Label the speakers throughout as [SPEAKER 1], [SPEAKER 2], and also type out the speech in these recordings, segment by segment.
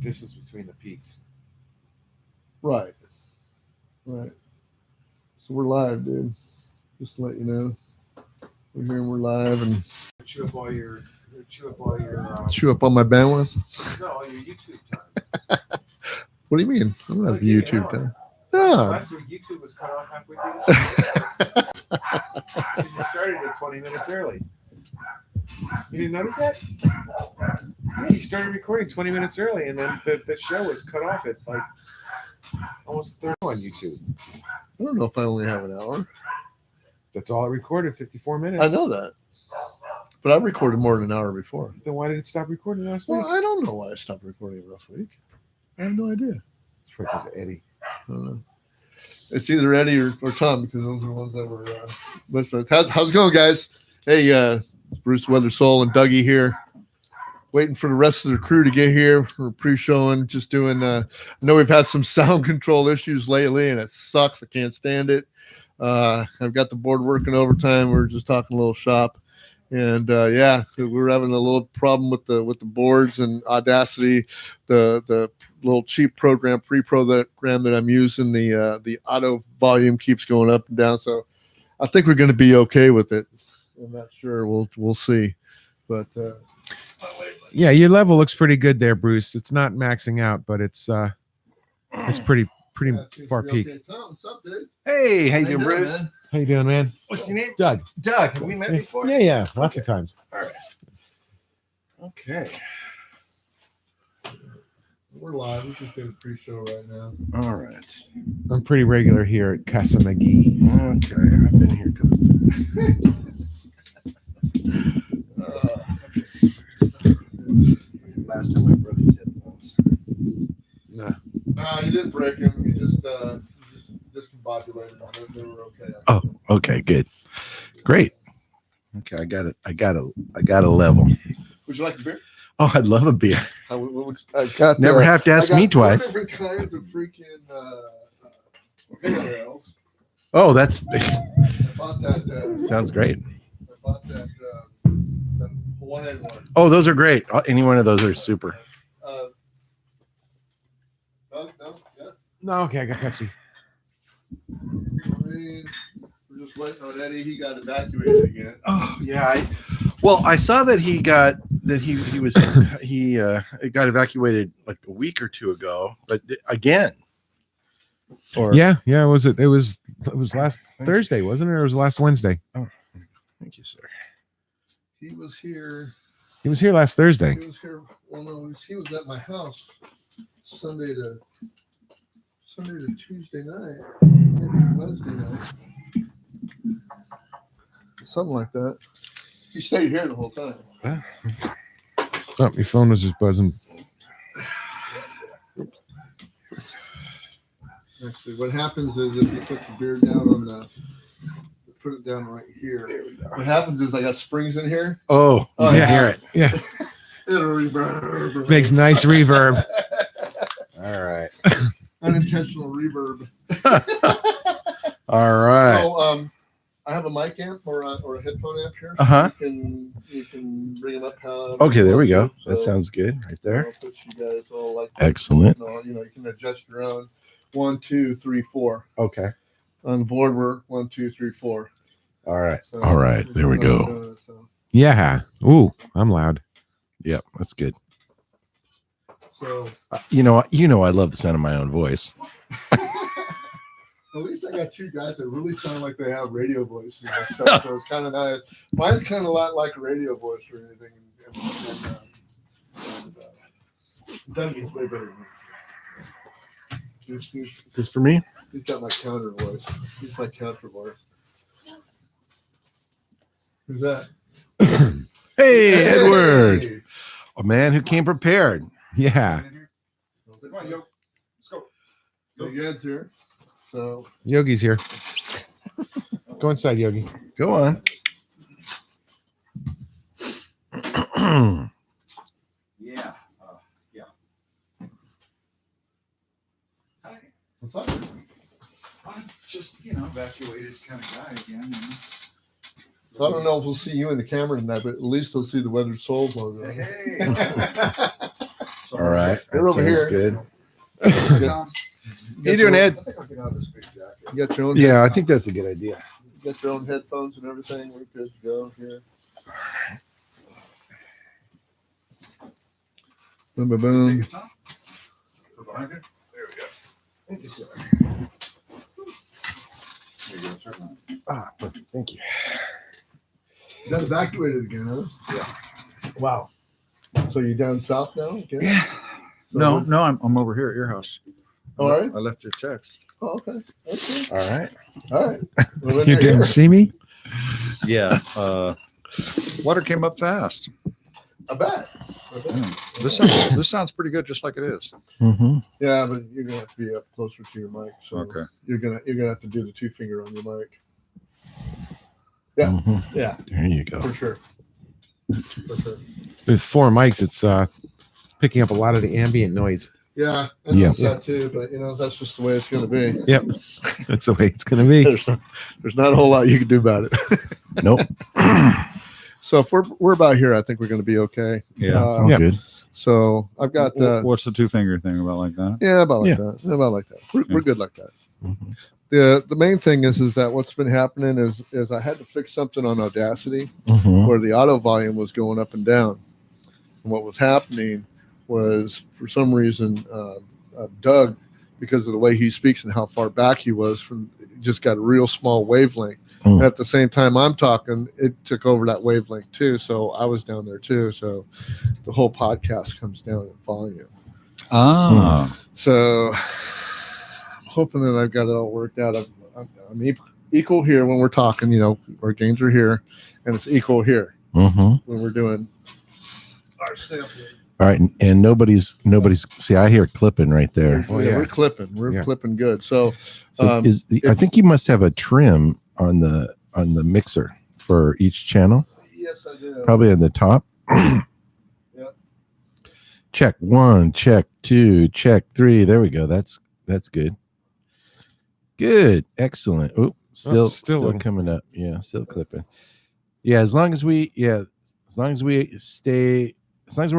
[SPEAKER 1] distance between the peaks.
[SPEAKER 2] Right. Right. So we're live, dude. Just to let you know. We're here and we're live and
[SPEAKER 1] Chew up all your
[SPEAKER 2] chew up on my bandwidth.
[SPEAKER 1] no, all your YouTube time.
[SPEAKER 2] What do you mean? I don't have
[SPEAKER 1] Like, give me an
[SPEAKER 2] YouTube
[SPEAKER 1] hour.
[SPEAKER 2] time. No.
[SPEAKER 1] Last week YouTube was cut off halfway through the show. You started it 20 minutes early. You didn't notice that? Yeah, you started recording 20 minutes early, and then the show was cut off at like almost 30 on YouTube.
[SPEAKER 2] I don't know if I only have an hour.
[SPEAKER 1] That's all I recorded, 54 minutes.
[SPEAKER 2] I know that. But I recorded more than an hour before.
[SPEAKER 1] Then why did it stop recording last week?
[SPEAKER 2] Well, I don't know why I stopped recording last week. I have no idea.
[SPEAKER 1] It's probably because of Eddie.
[SPEAKER 2] I don't know. It's either Eddie or Tom because those are the ones that were listening. How's it going, guys? Hey, Bruce Weathersoul and Dougie here. Waiting for the rest of the crew to get here. We're pre-showing, just doing. I know we've had some sound control issues lately, and it sucks. I can't stand it. I've got the board working overtime. We were just talking a little shop, and yeah, we're having a little problem with the boards and Audacity, the little cheap program, free program that I'm using. The auto volume keeps going up and down, so I think we're going to be okay with it. I'm not sure. We'll see, but.
[SPEAKER 3] Yeah, your level looks pretty good there, Bruce. It's not maxing out, but it's pretty far peak.
[SPEAKER 2] Okay. Tom, what's up, dude?
[SPEAKER 4] Hey, how you doing,
[SPEAKER 2] doing,
[SPEAKER 4] Bruce?
[SPEAKER 2] man?
[SPEAKER 3] How you doing, man?
[SPEAKER 4] What's your name?
[SPEAKER 3] Doug.
[SPEAKER 4] Doug. Have we met before?
[SPEAKER 3] Yeah, lots of times.
[SPEAKER 4] All right. Okay.
[SPEAKER 2] We're live. We're just doing a pre-show right now.
[SPEAKER 4] All right.
[SPEAKER 3] I'm pretty regular here at Casa McGee.
[SPEAKER 4] Okay. I've been here. Last time I broke his headphones.
[SPEAKER 2] Nah, you didn't break him. You just discombobulated them. They were okay.
[SPEAKER 4] Oh, okay, good. Great. Okay, I got it. I got a level.
[SPEAKER 2] Would you like a beer?
[SPEAKER 4] Oh, I'd love a beer.
[SPEAKER 2] I got
[SPEAKER 4] Never have to ask
[SPEAKER 2] I got
[SPEAKER 4] me
[SPEAKER 2] four
[SPEAKER 4] twice.
[SPEAKER 2] different kinds of freaking pale ales.
[SPEAKER 4] Oh, that's
[SPEAKER 2] I bought that.
[SPEAKER 4] sounds great.
[SPEAKER 2] I bought that Hawaiian one.
[SPEAKER 4] Oh, those are great. Any one of those are super.
[SPEAKER 2] Oh, no, yeah.
[SPEAKER 3] No, okay, I got Pepsi.
[SPEAKER 2] I mean, we're just waiting on Eddie. He got evacuated again.
[SPEAKER 4] Oh, yeah. I saw that he got evacuated like a week or two ago, but again. Or
[SPEAKER 3] Yeah. It was last Thursday, wasn't it? Or it was last Wednesday?
[SPEAKER 4] Thank you, sir.
[SPEAKER 2] He was here.
[SPEAKER 3] He was here last Thursday.
[SPEAKER 2] He was here. Well, no, he was at my house Sunday to Tuesday night, maybe Wednesday night, something like that. He stayed here the whole time.
[SPEAKER 3] Oh, your phone was just buzzing.
[SPEAKER 2] Actually, what happens is if you put the beer down put it down right here. What happens is I got springs in here.
[SPEAKER 4] Oh, you
[SPEAKER 2] Oh,
[SPEAKER 4] can
[SPEAKER 2] yeah.
[SPEAKER 4] hear it.
[SPEAKER 3] Yeah,
[SPEAKER 2] It'll reverb.
[SPEAKER 3] makes nice reverb.
[SPEAKER 4] All right.
[SPEAKER 2] Unintentional reverb.
[SPEAKER 4] All right.
[SPEAKER 2] So, I have a mic amp or a headphone amp here. So
[SPEAKER 4] Uh-huh.
[SPEAKER 2] You can bring them up.
[SPEAKER 4] Okay, there we go. That
[SPEAKER 2] So,
[SPEAKER 4] sounds good right there.
[SPEAKER 2] I'll put you guys all like
[SPEAKER 4] Excellent.
[SPEAKER 2] you can adjust your own. 1, 2, 3, 4.
[SPEAKER 4] Okay.
[SPEAKER 2] On the board, we're 1, 2, 3, 4.
[SPEAKER 4] All right.
[SPEAKER 2] So,
[SPEAKER 4] All right. There we go.
[SPEAKER 3] Yeah. Ooh, I'm loud.
[SPEAKER 4] Yep, that's good.
[SPEAKER 2] So
[SPEAKER 4] You know, I love the sound of my own voice.
[SPEAKER 2] at least I got two guys that really sound like they have radio voices and stuff. So it's kind of nice. Mine's kind of a lot like a radio voice or anything. Dougie's way better than me.
[SPEAKER 4] Is this for me?
[SPEAKER 2] He's got my counter voice. He's my counter voice. Who's that?
[SPEAKER 4] Hey, Edward,
[SPEAKER 2] Hey.
[SPEAKER 4] a man who came prepared.
[SPEAKER 3] Yeah.
[SPEAKER 1] Come on, yo. Let's go.
[SPEAKER 2] Big Ed's here. So
[SPEAKER 3] Yogi's here. Go inside, Yogi.
[SPEAKER 4] Go on.
[SPEAKER 1] Yeah. Yeah. Hi.
[SPEAKER 2] what's up?
[SPEAKER 1] I'm just, evacuated kind of guy again.
[SPEAKER 2] I don't know if we'll see you in the camera tonight, but at least they'll see the Weathered Soul logo.
[SPEAKER 1] Hey.
[SPEAKER 4] All right.
[SPEAKER 2] You're over here.
[SPEAKER 4] Good.
[SPEAKER 2] You
[SPEAKER 4] doing, Ed?
[SPEAKER 2] You got your own.
[SPEAKER 4] Yeah, I think that's a good idea.
[SPEAKER 2] You got your own headphones and everything. We're good to go here. Boom, boom, boom.
[SPEAKER 1] Thank you, sir.
[SPEAKER 4] Ah, perfect. Thank you.
[SPEAKER 2] You got evacuated again, huh?
[SPEAKER 5] Yeah.
[SPEAKER 2] Wow. So you down south now? Okay.
[SPEAKER 5] Yeah.
[SPEAKER 2] So
[SPEAKER 5] No,
[SPEAKER 2] what-
[SPEAKER 5] no, I'm over here at your house.
[SPEAKER 2] All right.
[SPEAKER 5] I left your text.
[SPEAKER 2] Oh, okay. That's good.
[SPEAKER 4] All right.
[SPEAKER 2] All right. Well, then
[SPEAKER 3] You
[SPEAKER 2] you're
[SPEAKER 3] didn't
[SPEAKER 2] here.
[SPEAKER 3] see me?
[SPEAKER 5] Yeah. Water came up fast.
[SPEAKER 2] I bet.
[SPEAKER 5] This sounds pretty good, just like it is.
[SPEAKER 4] Mm-hmm.
[SPEAKER 2] Yeah, but you're gonna have to be up closer to your mic. So
[SPEAKER 5] Okay.
[SPEAKER 2] you're gonna have to do the 2-finger on your mic. Yeah.
[SPEAKER 4] Mm-hmm.
[SPEAKER 2] Yeah,
[SPEAKER 4] There you go.
[SPEAKER 2] for sure. For sure.
[SPEAKER 3] With 4 mics, it's picking up a lot of the ambient noise.
[SPEAKER 2] Yeah, I
[SPEAKER 3] Yeah.
[SPEAKER 2] noticed that too, but that's just the way it's gonna be.
[SPEAKER 3] Yep. That's the way it's going to be.
[SPEAKER 2] There's not a whole lot you can do about it.
[SPEAKER 4] Nope.
[SPEAKER 2] So if we're about here, I think we're gonna be okay.
[SPEAKER 5] Yeah.
[SPEAKER 4] Sounds
[SPEAKER 3] Yeah.
[SPEAKER 4] good.
[SPEAKER 2] So I've got
[SPEAKER 5] What's the 2-finger thing about like that?
[SPEAKER 2] yeah, about like
[SPEAKER 4] Yeah.
[SPEAKER 2] that. About like that. We're good like that.
[SPEAKER 4] Mhm.
[SPEAKER 2] The main thing is that what's been happening is I had to fix something on Audacity
[SPEAKER 4] Mhm.
[SPEAKER 2] where the auto volume was going up and down. And what was happening was, for some reason, Doug, because of the way he speaks and how far back he was from, just got a real small wavelength.
[SPEAKER 4] Mm.
[SPEAKER 2] At the same time I'm talking, it took over that wavelength too. So I was down there too. So the whole podcast comes down in volume.
[SPEAKER 5] Ah.
[SPEAKER 2] So I'm hoping that I've got it all worked out. I'm equal here when we're talking, our gains are here, and it's equal here
[SPEAKER 4] Mhm.
[SPEAKER 2] when we're doing our sampling.
[SPEAKER 4] All right, and nobody's. See, I hear clipping right there.
[SPEAKER 3] Oh,
[SPEAKER 2] Yeah,
[SPEAKER 3] yeah.
[SPEAKER 2] we're clipping. We're
[SPEAKER 3] Yeah.
[SPEAKER 2] clipping good. So
[SPEAKER 4] So
[SPEAKER 2] Um,
[SPEAKER 4] I think you must have a trim on the mixer for each channel,
[SPEAKER 2] yes, I do.
[SPEAKER 4] probably on the top.
[SPEAKER 2] Yep.
[SPEAKER 4] Check 1, check 2, check 3. There we go. That's good. Good, excellent. Oh, still
[SPEAKER 3] still a-
[SPEAKER 4] coming up. Yeah, still clipping. Yeah, as long as we're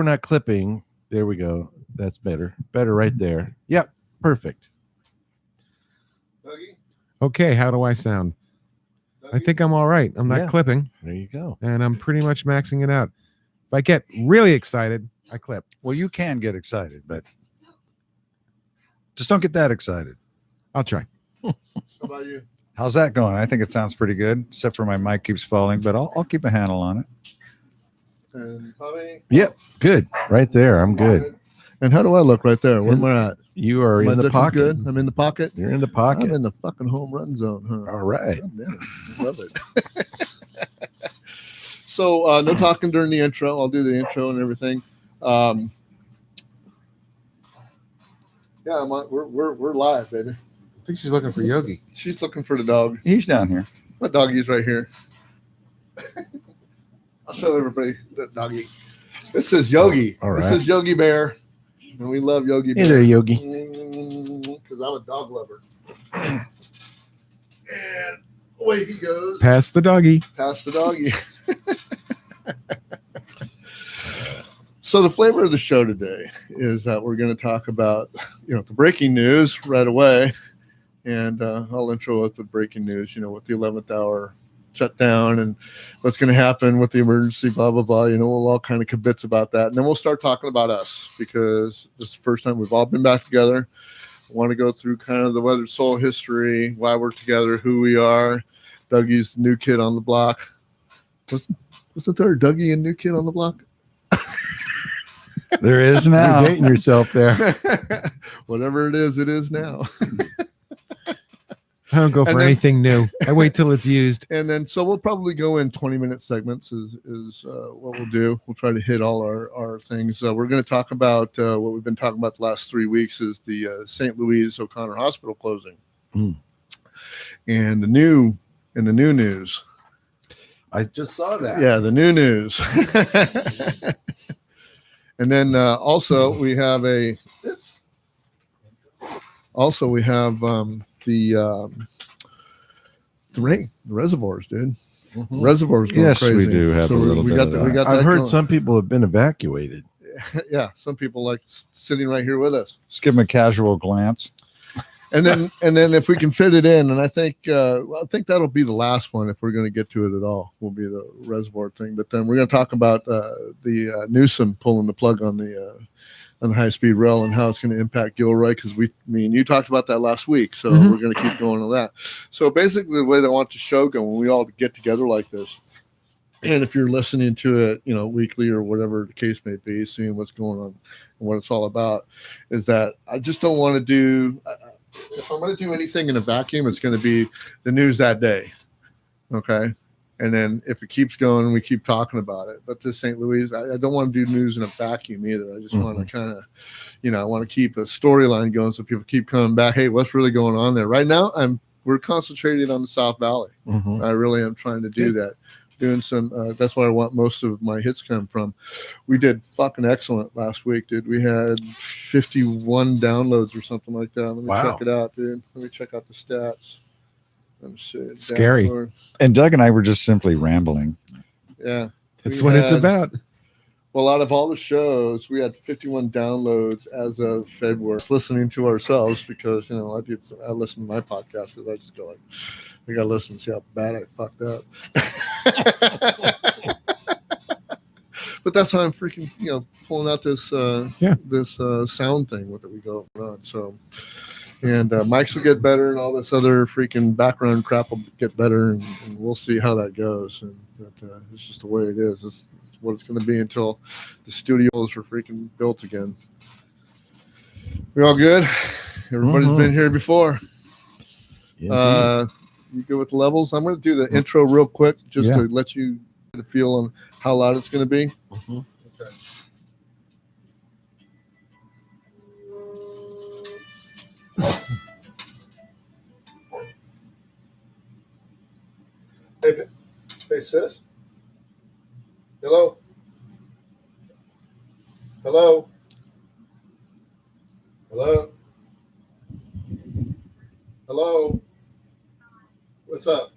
[SPEAKER 4] not clipping. There we go. That's better. Better right there. Yep, perfect.
[SPEAKER 2] Dougie?
[SPEAKER 3] Okay, how do I sound? I think I'm all right. I'm not
[SPEAKER 4] Yeah.
[SPEAKER 3] clipping,
[SPEAKER 4] There you go.
[SPEAKER 3] and I'm pretty much maxing it out. If I get really excited, I clip.
[SPEAKER 5] Well, you can get excited, but just don't get that excited.
[SPEAKER 3] I'll try.
[SPEAKER 2] How about you?
[SPEAKER 5] How's that going? I think it sounds pretty good, except for my mic keeps falling, but I'll keep a handle on it.
[SPEAKER 2] And Bobby?
[SPEAKER 4] Yep, good. Right there. I'm good.
[SPEAKER 2] And how do I look right there? Where am I at?
[SPEAKER 4] You are
[SPEAKER 2] Am I
[SPEAKER 4] in the
[SPEAKER 2] looking
[SPEAKER 4] pocket.
[SPEAKER 2] Good? I'm in the pocket.
[SPEAKER 4] You're in the
[SPEAKER 2] I'm
[SPEAKER 4] pocket.
[SPEAKER 2] in the fucking home run zone, huh?
[SPEAKER 4] All right.
[SPEAKER 2] God damn it. I love it. So no talking during the intro. I'll do the intro and everything. Yeah, we're live, baby.
[SPEAKER 3] I think she's looking for Yogi.
[SPEAKER 2] She's looking for the dog.
[SPEAKER 5] He's down here.
[SPEAKER 2] My doggie's right here. I'll show everybody the doggie. This is Yogi.
[SPEAKER 4] All
[SPEAKER 2] This
[SPEAKER 4] right.
[SPEAKER 2] is Yogi Bear, and we love Yogi
[SPEAKER 4] Hey
[SPEAKER 2] Bear.
[SPEAKER 4] there, Yogi.
[SPEAKER 2] Because I'm a dog lover. And away he goes.
[SPEAKER 3] Pass the doggy.
[SPEAKER 2] Pass the doggy. So the flavor of the show today is that we're going to talk about, the breaking news right away, and I'll intro with the breaking news. With the 11th hour shutdown and what's going to happen with the emergency, blah blah blah. We'll all kind of kibitz about that, and then we'll start talking about us because this is the first time we've all been back together. I want to go through kind of the Weathered Soul history, why we're together, who we are. Dougie's the new kid on the block. Wasn't there a Dougie and new kid on the block?
[SPEAKER 5] There is
[SPEAKER 4] You're
[SPEAKER 5] now.
[SPEAKER 4] dating yourself there.
[SPEAKER 2] Whatever it is now.
[SPEAKER 3] I don't go
[SPEAKER 2] And
[SPEAKER 3] for
[SPEAKER 2] then-
[SPEAKER 3] anything new. I wait till it's used.
[SPEAKER 2] And then, so we'll probably go in 20-minute segments is what we'll do. We'll try to hit all our things. We're going to talk about what we've been talking about the last 3 weeks is the St. Louis O'Connor Hospital closing.
[SPEAKER 4] Mm.
[SPEAKER 2] And the new news.
[SPEAKER 4] I just saw that.
[SPEAKER 2] Yeah, the new news. And then also we have the rain, the reservoirs, dude.
[SPEAKER 4] Mhm.
[SPEAKER 2] Reservoirs going
[SPEAKER 5] Yes,
[SPEAKER 2] crazy.
[SPEAKER 5] we do have a little
[SPEAKER 2] we
[SPEAKER 5] bit
[SPEAKER 2] got
[SPEAKER 5] of
[SPEAKER 2] that. We
[SPEAKER 5] that.
[SPEAKER 2] got
[SPEAKER 4] I've
[SPEAKER 2] that
[SPEAKER 4] heard
[SPEAKER 2] going.
[SPEAKER 4] some people have been evacuated.
[SPEAKER 2] Yeah, some people like sitting right here with us.
[SPEAKER 5] Just give them a casual glance.
[SPEAKER 2] And then if we can fit it in, and I think that'll be the last one if we're going to get to it at all. Will be the reservoir thing. But then we're going to talk about the Newsom pulling the plug on the high speed rail and how it's going to impact Gilroy, because me and you talked about that last week. So we're going to keep going on that. So basically, the way that I want the show going, when we all get together like this, and if you're listening to it, weekly or whatever the case may be, seeing what's going on and what it's all about, is that I just don't want to do. If I'm going to do anything in a vacuum, it's going to be the news that day. Okay. And then if it keeps going, we keep talking about it. But this St. Louis, I don't want to do news in a vacuum either. I just want to kind of, I want to keep a storyline going so people keep coming back. Hey, what's really going on there? Right now, we're concentrated on the South Valley. I really am trying to do that. Doing some, that's where I want most of my hits come from. We did fucking excellent last week, dude. We had 51 downloads or something like that. Let me check it out, dude. Let me check out the stats. Let me see.
[SPEAKER 3] Scary.
[SPEAKER 5] And Doug and I were just simply rambling.
[SPEAKER 2] Yeah.
[SPEAKER 3] That's what it's about.
[SPEAKER 2] Well, out of all the shows, we had 51 downloads as of February. Listening to ourselves because, I listen to my podcast because I just go like, I got to listen and see how bad I fucked up. But that's how I'm freaking, pulling out this sound thing with it we go on. So, and mics will get better and all this other freaking background crap will get better, and we'll see how that goes. And it's just the way it is. It's what it's going to be until the studios are freaking built again. We all good? Everybody's been here before. You good with the levels? I'm going to do the intro real quick just to let you get a feel on how loud it's going to be. Okay. Hey, sis. Hello. Hello. Hello. Hello. What's up?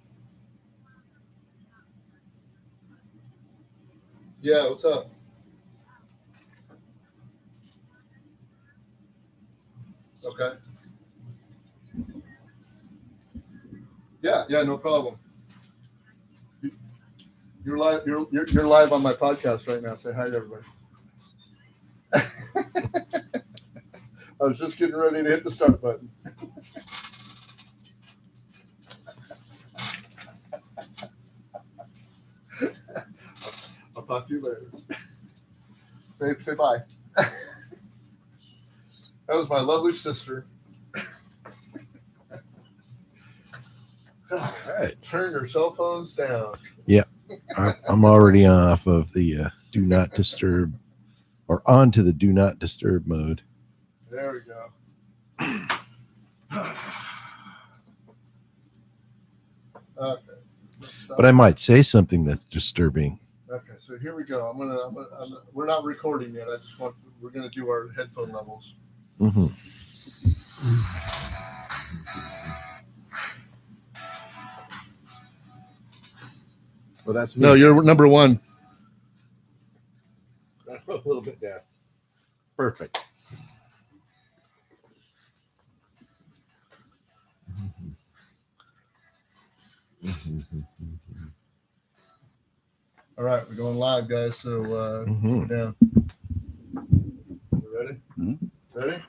[SPEAKER 2] Yeah, what's up? Okay. Yeah, no problem. You're live. You're live on my podcast right now. Say hi to everybody. I was just getting ready to hit the start button. I'll talk to you later. Say bye. That was my lovely sister. All right. Turn your cell phones down.
[SPEAKER 4] Yeah. I'm already off of the do not disturb or onto the do not disturb mode.
[SPEAKER 2] There we go. Okay.
[SPEAKER 4] But I might say something that's disturbing.
[SPEAKER 2] Okay, so here we go. We're not recording yet. We're gonna do our headphone levels.
[SPEAKER 4] Well, that's me.
[SPEAKER 2] No, you're number one.
[SPEAKER 4] A little bit down. Perfect.
[SPEAKER 2] All right, we're going live, guys. So down. You ready? Ready?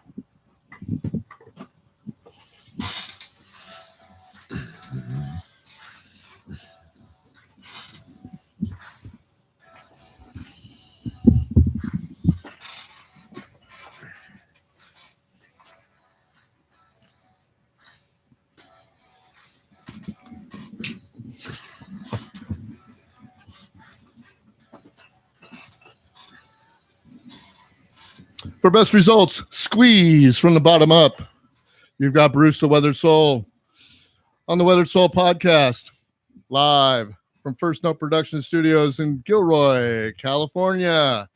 [SPEAKER 2] For best results, squeeze from the bottom up. You've got Bruce the Weathered Soul on the Weathered Soul podcast, live from First Note Production Studios in Gilroy, California.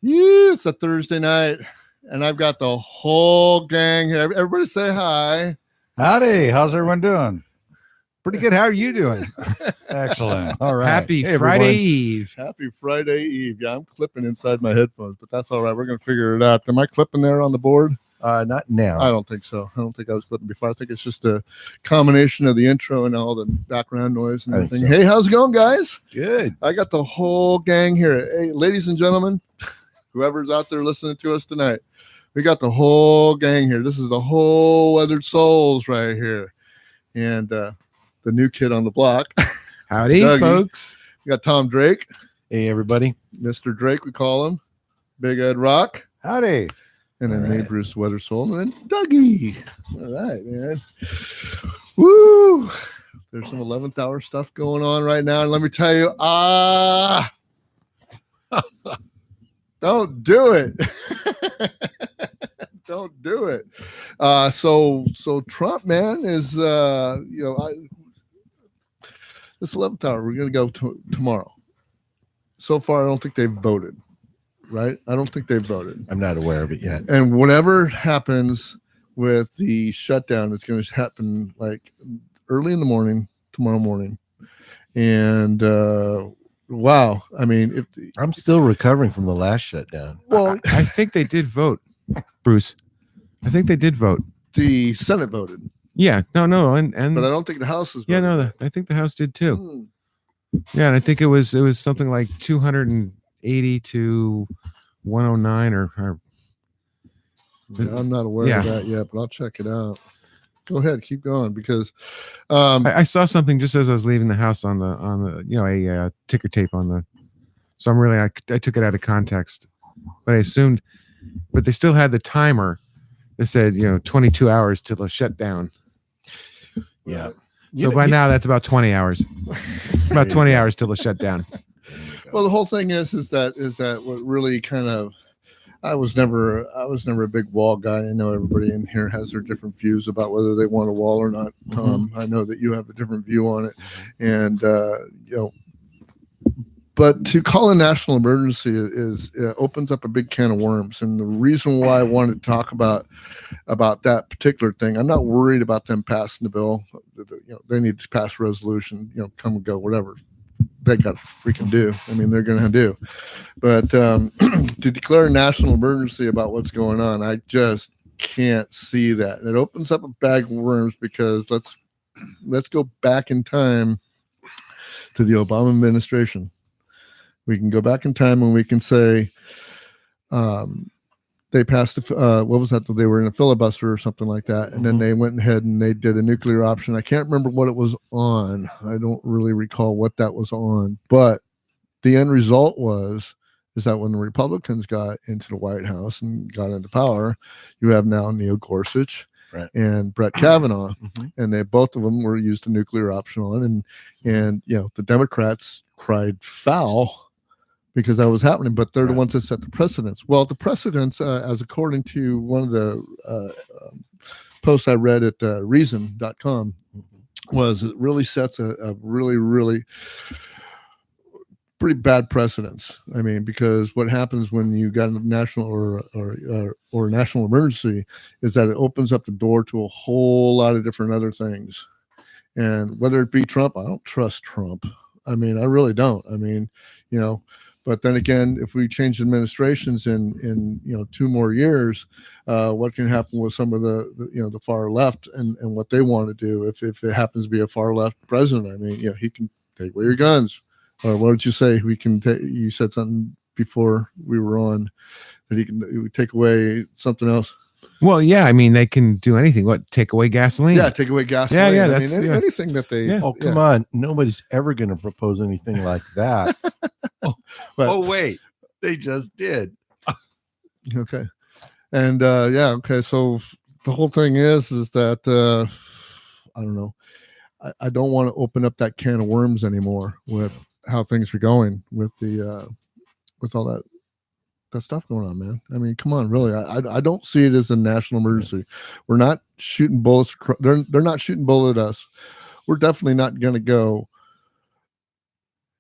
[SPEAKER 2] Yeah, it's a Thursday night, and I've got the whole gang here. Everybody say hi.
[SPEAKER 5] Howdy. How's everyone doing?
[SPEAKER 4] Pretty good. How are you doing?
[SPEAKER 5] Excellent. All right.
[SPEAKER 3] Happy
[SPEAKER 5] Hey,
[SPEAKER 3] Friday
[SPEAKER 5] everyone.
[SPEAKER 3] Eve.
[SPEAKER 2] Happy Friday Eve. Yeah, I'm clipping inside my headphones, but that's all right. We're gonna figure it out. Am I clipping there on the board?
[SPEAKER 4] Not now.
[SPEAKER 2] I don't think so. I don't think I was clipping before. I think it's just a combination of the intro and all the background noise and
[SPEAKER 4] I think
[SPEAKER 2] everything.
[SPEAKER 4] so.
[SPEAKER 2] Hey, how's it going, guys?
[SPEAKER 4] Good.
[SPEAKER 2] I got the whole gang here. Hey, ladies and gentlemen, whoever's out there listening to us tonight, we got the whole gang here. This is the whole Weathered Souls right here. And the new kid on the block.
[SPEAKER 3] Howdy,
[SPEAKER 2] Dougie.
[SPEAKER 3] folks.
[SPEAKER 2] We got Tom Drake,
[SPEAKER 4] Hey, everybody.
[SPEAKER 2] Mr. Drake, we call him. Big Ed Rock.
[SPEAKER 5] Howdy.
[SPEAKER 2] And then
[SPEAKER 4] All
[SPEAKER 2] me,
[SPEAKER 4] right.
[SPEAKER 2] Bruce Weather Soul, and then Dougie. All right, man. Woo! There's some 11th hour stuff going on right now. And let me tell you, don't do it. Don't do it. So Trump, man, is this 11th hour, we're gonna go tomorrow. So far, I don't think they've voted. Right? I don't think they've voted.
[SPEAKER 4] I'm not aware of it yet.
[SPEAKER 2] And whatever happens with the shutdown, it's going to happen like early in the morning, tomorrow morning. And wow, I mean, if
[SPEAKER 4] I'm still recovering from the last shutdown.
[SPEAKER 2] well,
[SPEAKER 3] I think they did vote, Bruce. I think they did vote.
[SPEAKER 2] the Senate voted,
[SPEAKER 3] Yeah. No. And
[SPEAKER 2] but I don't think the House is.
[SPEAKER 3] yeah,
[SPEAKER 2] voted.
[SPEAKER 3] no. I think the House did too.
[SPEAKER 2] Hmm.
[SPEAKER 3] Yeah, and I think it was something like 280 to 109 or
[SPEAKER 2] Yeah, I'm not aware
[SPEAKER 3] Yeah.
[SPEAKER 2] of that yet, but I'll check it out. Go ahead, keep going because
[SPEAKER 3] I saw something just as I was leaving the house on the a ticker tape on the. So I'm really I took it out of context, but I assumed, but they still had the timer that said 22 hours till the shutdown.
[SPEAKER 4] Yeah.
[SPEAKER 3] So by now that's about 20 hours. About 20 hours till the shutdown.
[SPEAKER 2] well, the whole thing is that what really kind of. I was never a big wall guy. I know everybody in here has their different views about whether they want a wall or not. Tom, I know that you have a different view on it, and but to call a national emergency is opens up a big can of worms. And the reason why I wanted to talk about that particular thing, I'm not worried about them passing the bill. They need to pass a resolution. Come and go, whatever they got to freaking do. I mean, they're going to do. But to declare a national emergency about what's going on, I just can't see that. And it opens up a bag of worms because let's go back in time to the Obama administration. We can go back in time and we can say they passed what was that? They were in a filibuster or something like that, and then they went ahead and they did a nuclear option. I can't remember what it was on. I don't really recall what that was on, but the end result is that when the Republicans got into the White House and got into power, you have now Neil Gorsuch
[SPEAKER 4] Right.
[SPEAKER 2] and Brett Kavanaugh,
[SPEAKER 4] Mhm.
[SPEAKER 2] and they both of them were used a nuclear option on, and the Democrats cried foul because that was happening, but they're the
[SPEAKER 4] Right.
[SPEAKER 2] ones that set the precedents. Well, the precedents, as according to one of the posts I read at reason.com, was it really sets a really, really pretty bad precedence. I mean, because what happens when you got a national or national emergency is that it opens up the door to a whole lot of different other things. And whether it be Trump, I don't trust Trump. I mean, I really don't. I mean, but then again, if we change administrations in 2 more years, what can happen with some of the far left and what they want to do if it happens to be a far left president? I mean, he can take away your guns. Or what did you say? We can. You said something before we were on that he would take away something else.
[SPEAKER 3] Well, yeah, I mean they can do anything. What, take away gasoline?
[SPEAKER 2] Yeah, take away gasoline.
[SPEAKER 3] Yeah,
[SPEAKER 2] I
[SPEAKER 3] that's-
[SPEAKER 2] mean,
[SPEAKER 3] yeah.
[SPEAKER 2] anything that they.
[SPEAKER 3] Yeah.
[SPEAKER 4] Oh, come on. Nobody's ever going to propose anything like that.
[SPEAKER 2] But-
[SPEAKER 4] wait. They just did.
[SPEAKER 2] Okay. And okay. So the whole thing is that I don't know. I don't want to open up that can of worms anymore with how things are going with the with all that stuff going on, man. I mean, come on, really. I don't see it as a national emergency. We're not shooting bullets. They're not shooting bullets at us. We're definitely not going to go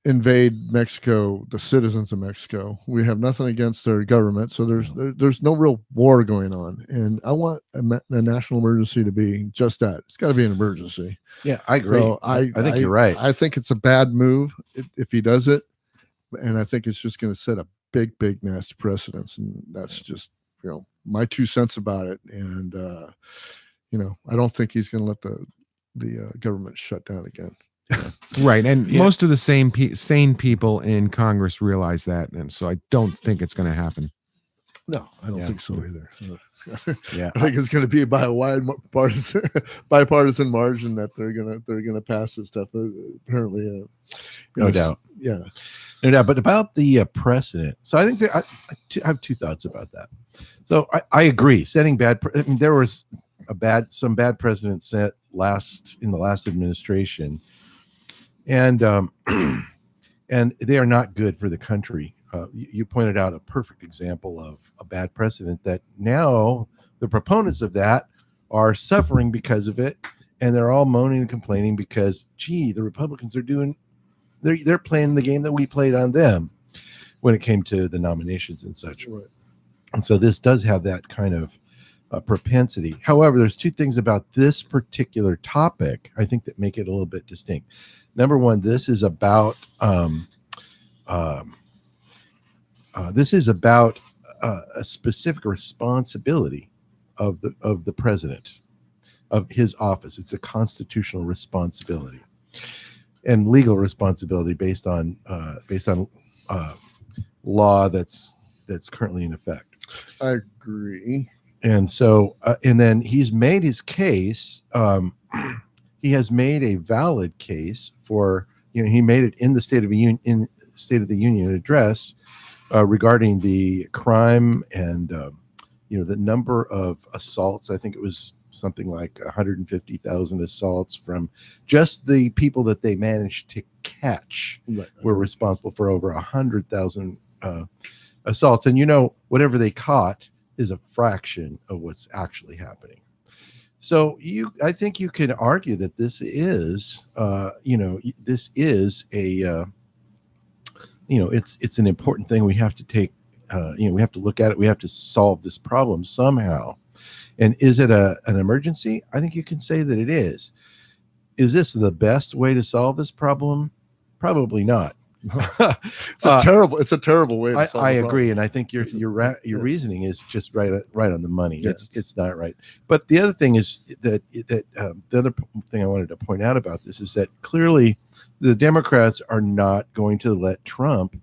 [SPEAKER 2] invade Mexico, the citizens of Mexico. We have nothing against their government, so there's no real war going on. And I want a national emergency to be just that. It's got to be an emergency.
[SPEAKER 4] Yeah, I agree.
[SPEAKER 2] So
[SPEAKER 4] I think you're right.
[SPEAKER 2] I think it's a bad move if he does it, and I think it's just going to set a big, nasty precedence. And that's just my 2 cents about it. And I don't think he's going to let the government shut down again.
[SPEAKER 3] Right, and most of the sane people in Congress realize that, and so I don't think it's going to happen.
[SPEAKER 2] No, I don't think so either.
[SPEAKER 4] Yeah,
[SPEAKER 2] I think it's going to be by a wide bipartisan margin that they're gonna pass this stuff. Apparently,
[SPEAKER 4] no doubt.
[SPEAKER 2] Yeah,
[SPEAKER 4] no doubt. But about the precedent, so I think that I have 2 thoughts about that. So I agree. Setting bad. I mean, there was some bad precedent set in the last administration, and and they are not good for the country. You pointed out a perfect example of a bad precedent that now the proponents of that are suffering because of it, and they're all moaning and complaining because, gee, the Republicans are they're playing the game that we played on them when it came to the nominations and such.
[SPEAKER 2] right.
[SPEAKER 4] And so this does have that kind of propensity. However, there's 2 things about this particular topic I think that make it a little bit distinct. Number one, this is about a specific responsibility of the president, of his office. It's a constitutional responsibility and legal responsibility based on law that's currently in effect.
[SPEAKER 2] I agree.
[SPEAKER 4] And so, and then he's made his case. He has made a valid case for, he made it in the State of the Union address regarding the crime and, the number of assaults. I think it was something like 150,000 assaults from just the people that they managed to catch were responsible for over 100,000 assaults. And, whatever they caught is a fraction of what's actually happening. So I think you can argue that this is, this is a, it's an important thing. We have to take, we have to look at it. We have to solve this problem somehow. And is it an emergency? I think you can say that it is. Is this the best way to solve this problem? Probably not.
[SPEAKER 2] It's a terrible way to solve
[SPEAKER 4] I
[SPEAKER 2] the
[SPEAKER 4] agree, and I think your reasoning is just right on the money. Yeah. It's not right. But the other thing is that the other thing I wanted to point out about this is that clearly the Democrats are not going to let Trump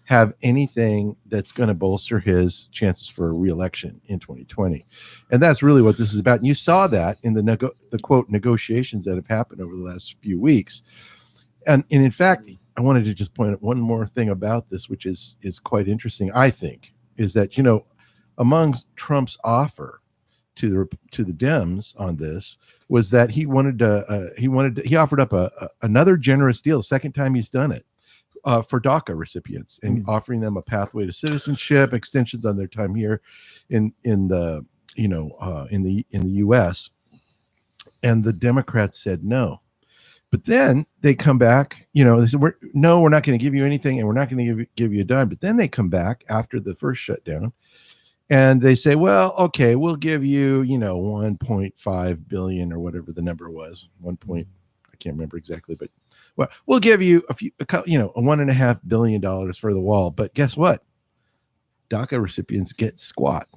[SPEAKER 4] have anything that's going to bolster his chances for a re-election in 2020, and that's really what this is about. And you saw that in the quote negotiations that have happened over the last few weeks, and in fact. I wanted to just point out one more thing about this, which is quite interesting. I think is that among Trump's offer to the Dems on this was that he offered up another generous deal, the second time he's done it, for DACA recipients and offering them a pathway to citizenship, extensions on their time here in the U.S. And the Democrats said no. But then they come back, they said, we're not going to give you anything and we're not going to give you a dime. But then they come back after the first shutdown and they say, well, okay, we'll give you, 1.5 billion or whatever the number was. I can't remember exactly, but we'll give you $1.5 billion for the wall. But guess what? DACA recipients get squat.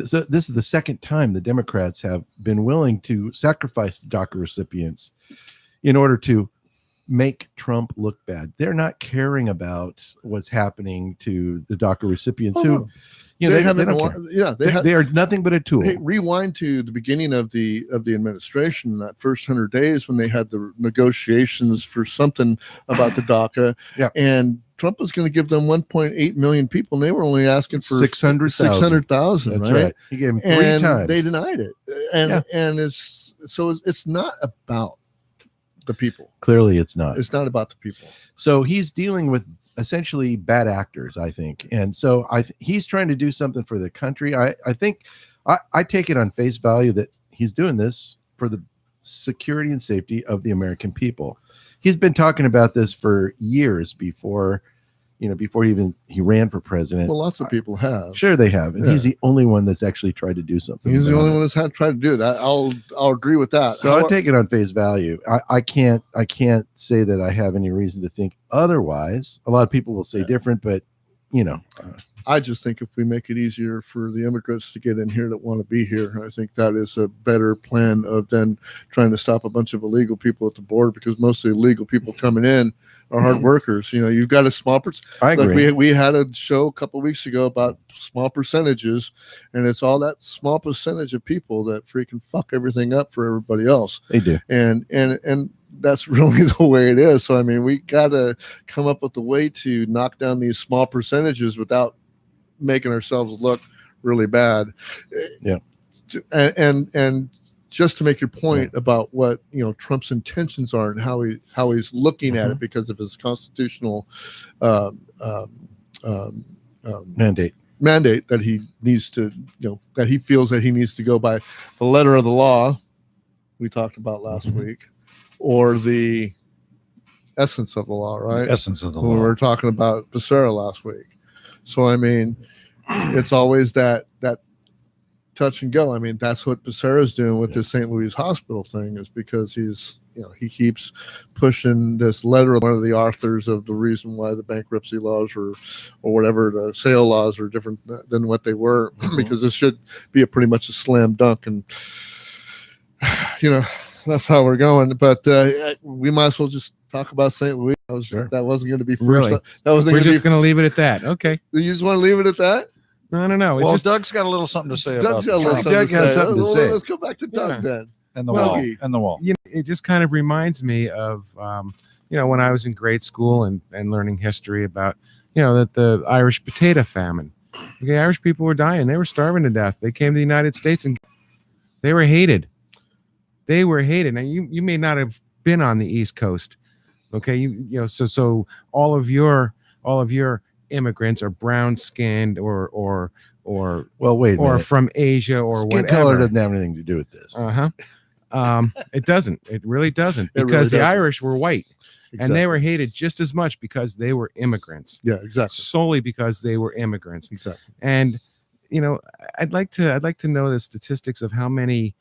[SPEAKER 4] So this is the second time the Democrats have been willing to sacrifice the DACA recipients in order to make Trump look bad. They're not caring about what's happening to the DACA recipients who, they don't care. They are nothing but a tool.
[SPEAKER 2] Hey, rewind to the beginning of the administration, that first 100 days when they had the negotiations for something about the DACA, and Trump was going to give them 1.8 million people, and they were only asking for 600,000.
[SPEAKER 4] That's right. He gave them 3 times.
[SPEAKER 2] They denied it, and it's not about the people.
[SPEAKER 4] Clearly, it's not.
[SPEAKER 2] It's not about the people.
[SPEAKER 4] So he's dealing with essentially bad actors, I think, and so he's trying to do something for the country. I think I take it on face value that he's doing this for the security and safety of the American people. he's been talking about this for years before, before he ran for president.
[SPEAKER 2] Well, lots of people have.
[SPEAKER 4] Sure, they have, and
[SPEAKER 2] Yeah.
[SPEAKER 4] he's the only one that's actually tried to do something.
[SPEAKER 2] He's the
[SPEAKER 4] about
[SPEAKER 2] only
[SPEAKER 4] it.
[SPEAKER 2] one that's had tried to do it. I'll agree with that.
[SPEAKER 4] So I take it on face value. I can't say that I have any reason to think otherwise. A lot of people will say different, but
[SPEAKER 2] I just think if we make it easier for the immigrants to get in here that want to be here, I think that is a better plan of than trying to stop a bunch of illegal people at the border, because most of the illegal people coming in are hard workers. You've got a small
[SPEAKER 4] I agree.
[SPEAKER 2] we had a show a couple weeks ago about small percentages, and it's all that small percentage of people that freaking fuck everything up for everybody else.
[SPEAKER 4] They do.
[SPEAKER 2] And that's really the way it is. So I mean, we got to come up with a way to knock down these small percentages without making ourselves look really bad.
[SPEAKER 4] Yeah.
[SPEAKER 2] And just to make your point about what Trump's intentions are and how he's looking at it because of his constitutional mandate that he needs to that he feels that he needs to go by the letter of the law we talked about last week, or the essence of the law, right?
[SPEAKER 5] The essence of the
[SPEAKER 2] When we
[SPEAKER 5] law.
[SPEAKER 2] were talking about Becerra last week. So I mean, it's always that touch and go. I mean, that's what Becerra's doing with this St. Louis hospital thing, is because he's he keeps pushing this letter of one of the authors of the reason why the bankruptcy laws or whatever, the sale laws are different than what they were, because this should be pretty much a slam dunk. And that's how we're going. But we might as well just talk about St. Louis. That wasn't going to be first.
[SPEAKER 3] Really?
[SPEAKER 2] That wasn't.
[SPEAKER 3] We're just
[SPEAKER 2] be,
[SPEAKER 3] going to leave it at that. Okay.
[SPEAKER 2] You just want to leave it at that?
[SPEAKER 3] No.
[SPEAKER 5] Well,
[SPEAKER 3] It's just,
[SPEAKER 5] Doug's got a little something to say
[SPEAKER 2] Doug's got a
[SPEAKER 5] about
[SPEAKER 2] little
[SPEAKER 5] Trump
[SPEAKER 2] something to
[SPEAKER 4] Doug has
[SPEAKER 2] say.
[SPEAKER 4] something to
[SPEAKER 2] Well,
[SPEAKER 4] say.
[SPEAKER 2] let's go back to Doug
[SPEAKER 3] Yeah.
[SPEAKER 2] then.
[SPEAKER 5] and the
[SPEAKER 3] well,
[SPEAKER 5] wall. And the wall.
[SPEAKER 3] it just kind of reminds me of, when I was in grade school and learning history about, that the Irish potato famine. Okay, Irish people were dying. They were starving to death. They came to the United States and they were hated. They were hated. Now, you may not have been on the East Coast. Okay, so all of your immigrants are brown skinned or
[SPEAKER 4] Well, wait a minute.
[SPEAKER 3] from Asia or
[SPEAKER 4] Skin
[SPEAKER 3] whatever.
[SPEAKER 4] color doesn't have anything to do with this.
[SPEAKER 3] It doesn't. It really doesn't,
[SPEAKER 2] It really
[SPEAKER 3] because the
[SPEAKER 2] doesn't.
[SPEAKER 3] Irish were white and they
[SPEAKER 2] Exactly.
[SPEAKER 3] were hated just as much because they were immigrants,
[SPEAKER 2] Yeah, exactly.
[SPEAKER 3] solely because they were immigrants.
[SPEAKER 2] Exactly.
[SPEAKER 3] And I'd like to know the statistics of how many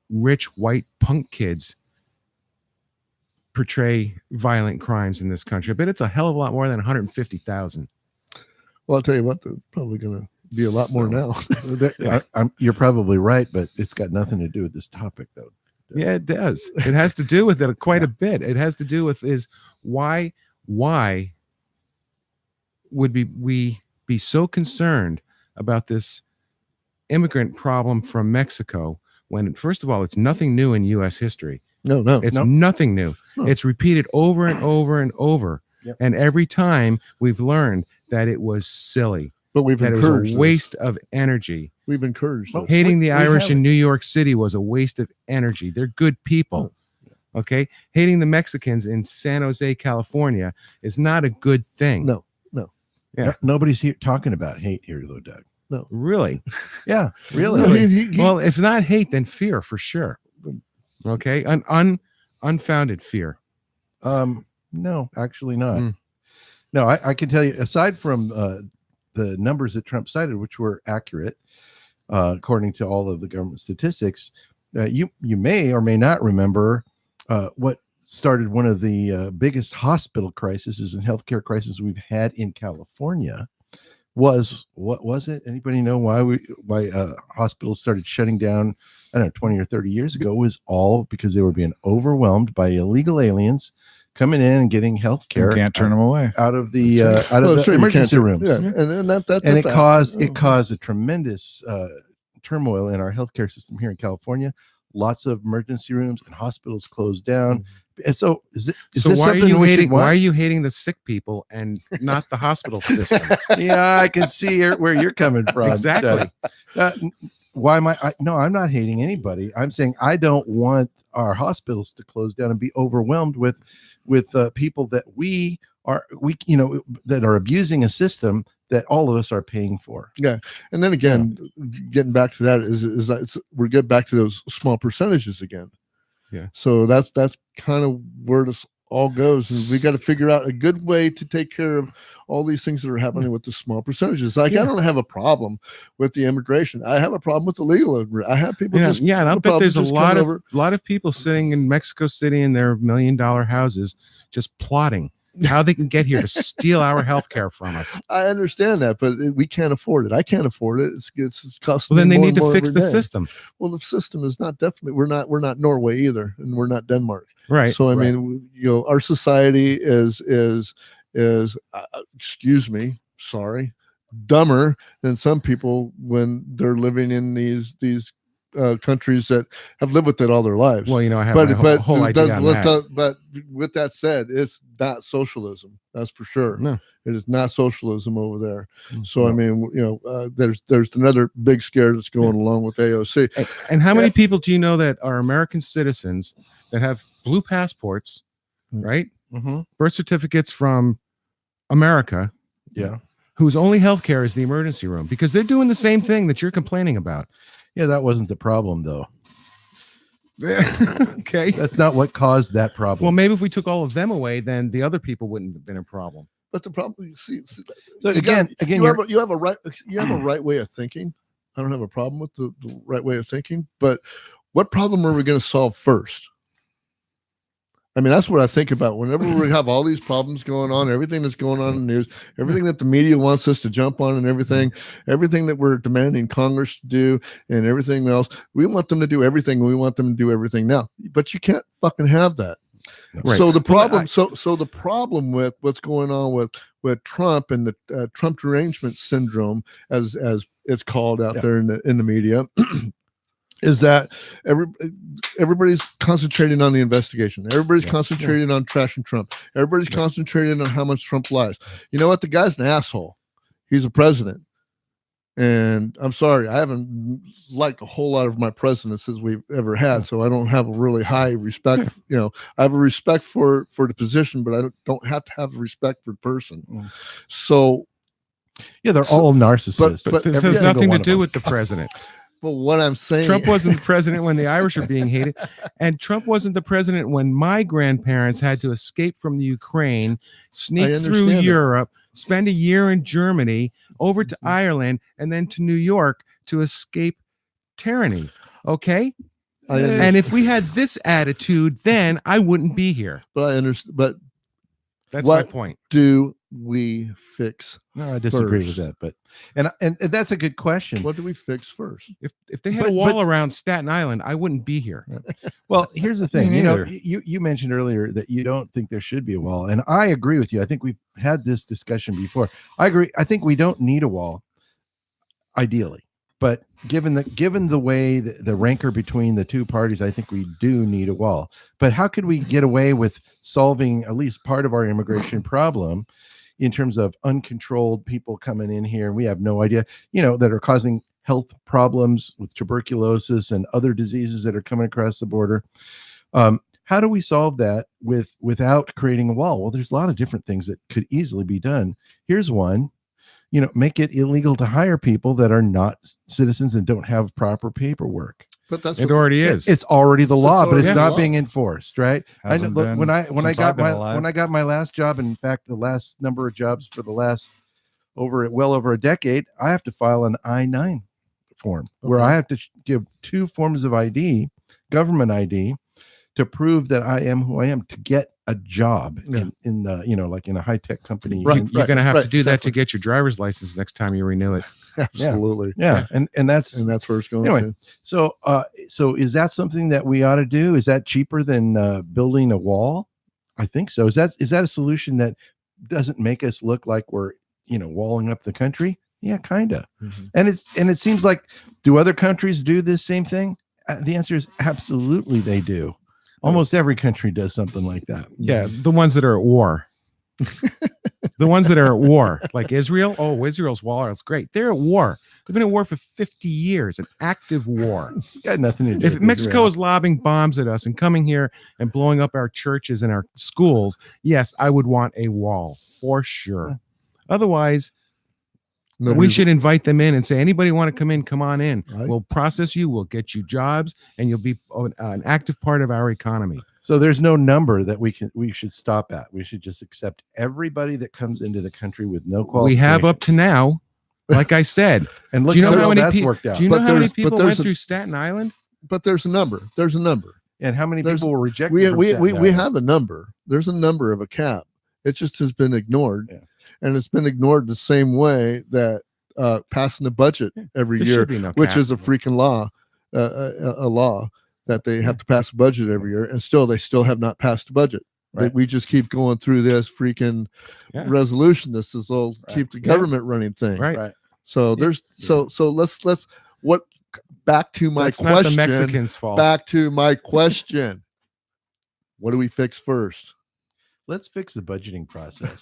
[SPEAKER 3] rich white punk kids portray violent crimes in this country. I bet it's a hell of a lot more than 150,000.
[SPEAKER 2] Well, I'll tell you what, there's probably going to be a lot more now.
[SPEAKER 4] You're probably right, but it's got nothing to do with this topic, though.
[SPEAKER 3] Yeah, it does. It has to do with it quite a bit. It has to do with why would we be so concerned about this immigrant problem from Mexico when, first of all, it's nothing new in U.S. history.
[SPEAKER 2] No.
[SPEAKER 3] It's nothing new.
[SPEAKER 2] No.
[SPEAKER 3] It's repeated over and over and over.
[SPEAKER 4] Yep.
[SPEAKER 3] And every time we've learned that it was silly,
[SPEAKER 2] But we've
[SPEAKER 3] that it was
[SPEAKER 2] encouraged
[SPEAKER 3] a
[SPEAKER 2] this.
[SPEAKER 3] waste of energy.
[SPEAKER 2] We've encouraged
[SPEAKER 4] Well,
[SPEAKER 2] this.
[SPEAKER 3] Hating the
[SPEAKER 4] we
[SPEAKER 3] Irish in
[SPEAKER 4] haven't.
[SPEAKER 3] New York City was a waste of energy. They're good people. Okay. Hating the Mexicans in San Jose, California is not a good thing.
[SPEAKER 2] No.
[SPEAKER 3] Yeah.
[SPEAKER 4] Nobody's here talking about hate here, though, Doug.
[SPEAKER 3] Really?
[SPEAKER 4] Yeah, really.
[SPEAKER 2] No, he-
[SPEAKER 3] Well, if not hate, then fear for sure. Okay. Unfounded fear.
[SPEAKER 4] No, actually not.
[SPEAKER 3] Mm.
[SPEAKER 4] No, I can tell you, aside from the numbers that Trump cited, which were accurate, according to all of the government statistics, you may or may not remember what started one of the biggest hospital crises and healthcare crises we've had in California. What was it? Anybody know why hospitals started shutting down? I don't know, 20 or 30 years ago. It was all because they were being overwhelmed by illegal aliens coming in and getting health
[SPEAKER 5] You
[SPEAKER 4] care.
[SPEAKER 5] can't turn them away.
[SPEAKER 4] out of the
[SPEAKER 2] Well, sure, you can't
[SPEAKER 4] emergency
[SPEAKER 2] do-
[SPEAKER 4] room.
[SPEAKER 2] Yeah, and that's
[SPEAKER 4] And
[SPEAKER 2] a
[SPEAKER 4] it
[SPEAKER 2] fact.
[SPEAKER 4] caused a tremendous turmoil in our healthcare system here in California. Lots of emergency rooms and hospitals closed down. And so is
[SPEAKER 3] So
[SPEAKER 4] this
[SPEAKER 3] why are
[SPEAKER 4] something
[SPEAKER 3] you
[SPEAKER 4] we should
[SPEAKER 3] hating? Why are
[SPEAKER 4] watch?
[SPEAKER 3] you hating the sick people and not the hospital system?
[SPEAKER 4] Yeah, I can see where you're coming from.
[SPEAKER 3] Exactly.
[SPEAKER 4] Why am I? No, I'm not hating anybody. I'm saying I don't want our hospitals to close down and be overwhelmed with people that that are abusing a system that all of us are paying for.
[SPEAKER 2] And then again, getting back to that is that we're getting back to those small percentages again.
[SPEAKER 3] Yeah.
[SPEAKER 2] So that's kind of where this all goes. And we got to figure out a good way to take care of all these things that are happening with the small percentages. Like, I don't have a problem with the immigration. I have a problem with the legal. I have people
[SPEAKER 3] And
[SPEAKER 2] just,
[SPEAKER 3] and I'll
[SPEAKER 2] no
[SPEAKER 3] bet
[SPEAKER 2] problem,
[SPEAKER 3] there's a
[SPEAKER 2] just come
[SPEAKER 3] lot of people sitting in Mexico City in their $1 million houses just plotting how they can get here to steal our health care from us.
[SPEAKER 2] I understand that, but we can't afford it. I can't afford it. It's costing.
[SPEAKER 3] Well, then
[SPEAKER 2] me
[SPEAKER 3] they
[SPEAKER 2] more
[SPEAKER 3] need
[SPEAKER 2] and
[SPEAKER 3] to
[SPEAKER 2] more
[SPEAKER 3] fix
[SPEAKER 2] every
[SPEAKER 3] the
[SPEAKER 2] day.
[SPEAKER 3] system.
[SPEAKER 2] Well, the system is not definitely. We're not Norway either, and we're not Denmark.
[SPEAKER 3] Right.
[SPEAKER 2] So I mean, our society is excuse me, sorry, dumber than some people when they're living in these countries that have lived with it all their lives.
[SPEAKER 3] Well, I have my whole idea on that.
[SPEAKER 2] But with that said, it's not socialism. That's for sure.
[SPEAKER 3] No.
[SPEAKER 2] It is not socialism over there.
[SPEAKER 3] Mm,
[SPEAKER 2] So I mean, there's another big scare that's going along with AOC.
[SPEAKER 3] And how many people do you know that are American citizens that have blue passports, right?
[SPEAKER 4] Mm-hmm.
[SPEAKER 3] Birth certificates from America,
[SPEAKER 4] Yeah.
[SPEAKER 3] whose only health care is the emergency room because they're doing the same thing that you're complaining about.
[SPEAKER 4] Yeah, that wasn't the problem, though.
[SPEAKER 3] Okay.
[SPEAKER 4] That's not what caused that problem.
[SPEAKER 3] Well, maybe if we took all of them away, then the other people wouldn't have been a problem.
[SPEAKER 2] But the problem, see
[SPEAKER 4] so
[SPEAKER 2] you
[SPEAKER 4] again,
[SPEAKER 2] you have a right way of thinking. I don't have a problem with the right way of thinking, but what problem are we going to solve first? I mean, that's what I think about whenever we have all these problems going on, everything that's going on in the news, everything that the media wants us to jump on and everything that we're demanding Congress to do and everything else. We want them to do everything. We want them to do everything now, but you can't fucking have that.
[SPEAKER 3] Right.
[SPEAKER 2] So the problem, so the problem with what's going on with Trump and the Trump derangement syndrome, as it's called out there in the media, is that everybody's concentrating on the investigation. Everybody's concentrating on trashing Trump. Everybody's concentrating on how much Trump lies. You know what? The guy's an asshole. He's a president. And I'm sorry, I haven't liked a whole lot of my presidents as we've ever had. So I don't have a really high respect. I have a respect for the position, but I don't have to have respect for the person. So
[SPEAKER 4] yeah, they're all narcissists.
[SPEAKER 2] but
[SPEAKER 3] This
[SPEAKER 2] every
[SPEAKER 3] has
[SPEAKER 2] single
[SPEAKER 3] nothing
[SPEAKER 4] one
[SPEAKER 3] to
[SPEAKER 4] of
[SPEAKER 3] do
[SPEAKER 4] them.
[SPEAKER 3] with the president.
[SPEAKER 2] but what I'm saying,
[SPEAKER 3] Trump wasn't the president when the Irish are being hated. And Trump wasn't the president when my grandparents had to escape from the Ukraine, sneak through
[SPEAKER 2] understand that.
[SPEAKER 3] Europe, spend a year in Germany, over to Ireland, and then to New York to escape tyranny. Okay?
[SPEAKER 2] I understand.
[SPEAKER 3] And if we had this attitude, then I wouldn't be here.
[SPEAKER 2] but I understand. But
[SPEAKER 3] That's
[SPEAKER 2] What-
[SPEAKER 3] my point.
[SPEAKER 2] do we fix?
[SPEAKER 4] No, I disagree
[SPEAKER 2] first?
[SPEAKER 4] with that. But and that's a good question.
[SPEAKER 2] What do we fix first?
[SPEAKER 3] If they had
[SPEAKER 4] But-
[SPEAKER 3] a wall
[SPEAKER 4] but-
[SPEAKER 3] around Staten Island, I wouldn't be here.
[SPEAKER 4] Well, here's the thing.
[SPEAKER 3] Me
[SPEAKER 4] You know,
[SPEAKER 3] neither.
[SPEAKER 4] you mentioned earlier that you don't think there should be a wall, and I agree with you. I think we've had this discussion before. I agree. I think we don't need a wall, ideally, but given the way the rancor between the two parties, I think we do need a wall. But how could we get away with solving at least part of our immigration problem in terms of uncontrolled people coming in here and we have no idea, that are causing health problems with tuberculosis and other diseases that are coming across the border? How do we solve that without creating a wall? Well, there's a lot of different things that could easily be done. Here's one. Make it illegal to hire people that are not citizens and don't have proper paperwork.
[SPEAKER 2] But that's
[SPEAKER 3] It
[SPEAKER 2] what-
[SPEAKER 3] already is.
[SPEAKER 4] It's already the
[SPEAKER 2] It's
[SPEAKER 4] law, but
[SPEAKER 2] already
[SPEAKER 4] it's
[SPEAKER 2] the
[SPEAKER 4] not
[SPEAKER 2] law.
[SPEAKER 4] being enforced, right? I know,
[SPEAKER 5] Hasn't
[SPEAKER 4] look,
[SPEAKER 5] been
[SPEAKER 4] when I
[SPEAKER 5] since
[SPEAKER 4] got
[SPEAKER 5] I've been alive.
[SPEAKER 4] when I got my last job, and in fact, the last number of jobs for the last well over a decade, I have to file an I-9 form where
[SPEAKER 2] Okay.
[SPEAKER 4] I have to give 2 forms of ID, government ID, to prove that I am who I am to get a job in the like in a high-tech company.
[SPEAKER 2] Right.
[SPEAKER 3] You're going to have to
[SPEAKER 2] right,
[SPEAKER 3] do that
[SPEAKER 2] exactly.
[SPEAKER 3] to get your driver's license next time you renew it.
[SPEAKER 2] Absolutely.
[SPEAKER 4] Yeah, and that's
[SPEAKER 2] And that's where it's going
[SPEAKER 4] Anyway.
[SPEAKER 2] to.
[SPEAKER 4] so is that something that we ought to do? Is that cheaper than building a wall? I think so. Is that a solution that doesn't make us look like we're walling up the country? Yeah, kind of.
[SPEAKER 2] Mhm.
[SPEAKER 4] And it seems like, do other countries do this same thing? The answer is absolutely they do. Almost every country does something like that.
[SPEAKER 3] Yeah, the ones that are at war. The ones that are at war, like Israel. Oh, Israel's wall. That's great. They're at war. They've been at war for 50 years, an active war.
[SPEAKER 4] Got nothing to do
[SPEAKER 3] If
[SPEAKER 4] with
[SPEAKER 3] Mexico
[SPEAKER 4] Israel.
[SPEAKER 3] is lobbing bombs at us and coming here and blowing up our churches and our schools, yes, I would want a wall for sure. Otherwise, we
[SPEAKER 2] Nobody-
[SPEAKER 3] should invite them in and say, anybody want to come in, come on in.
[SPEAKER 2] Right.
[SPEAKER 3] We'll process you. We'll get you jobs and you'll be an active part of our economy.
[SPEAKER 4] So there's no number that we should stop at. We should just accept everybody that comes into the country with no
[SPEAKER 3] We
[SPEAKER 4] qualifications.
[SPEAKER 3] have up to now, like I said.
[SPEAKER 4] and look
[SPEAKER 3] Do you know
[SPEAKER 4] how
[SPEAKER 3] how
[SPEAKER 4] well
[SPEAKER 3] many
[SPEAKER 4] that's
[SPEAKER 3] people?
[SPEAKER 4] worked out.
[SPEAKER 3] Do you know
[SPEAKER 2] But
[SPEAKER 3] how many
[SPEAKER 2] there's- but
[SPEAKER 3] people
[SPEAKER 2] there's
[SPEAKER 3] went
[SPEAKER 2] a-
[SPEAKER 3] through Staten Island?
[SPEAKER 2] But there's a number. There's a number.
[SPEAKER 4] And how many
[SPEAKER 2] There's-
[SPEAKER 4] people were rejected?
[SPEAKER 2] We
[SPEAKER 4] from
[SPEAKER 2] we
[SPEAKER 4] Staten
[SPEAKER 2] we, we
[SPEAKER 4] Island?
[SPEAKER 2] have a number. There's a number of a cap. It just has been ignored,
[SPEAKER 4] Yeah.
[SPEAKER 2] and it's been ignored the same way that passing the budget every
[SPEAKER 3] There
[SPEAKER 2] year,
[SPEAKER 3] should be no
[SPEAKER 2] which
[SPEAKER 3] cap.
[SPEAKER 2] is a freaking law, a law that they have to pass a budget every year, and they still have not passed the budget.
[SPEAKER 4] Right.
[SPEAKER 2] We just keep going through this freaking
[SPEAKER 3] Yeah.
[SPEAKER 2] resolution. This is all
[SPEAKER 4] Right.
[SPEAKER 2] keep the
[SPEAKER 3] Yeah.
[SPEAKER 2] government running thing.
[SPEAKER 3] Right.
[SPEAKER 4] Right.
[SPEAKER 2] So there's so let's what back to my
[SPEAKER 3] That's not
[SPEAKER 2] question.
[SPEAKER 3] the Mexicans' fault.
[SPEAKER 2] Back to my question. What do we fix first?
[SPEAKER 4] Let's fix the budgeting process.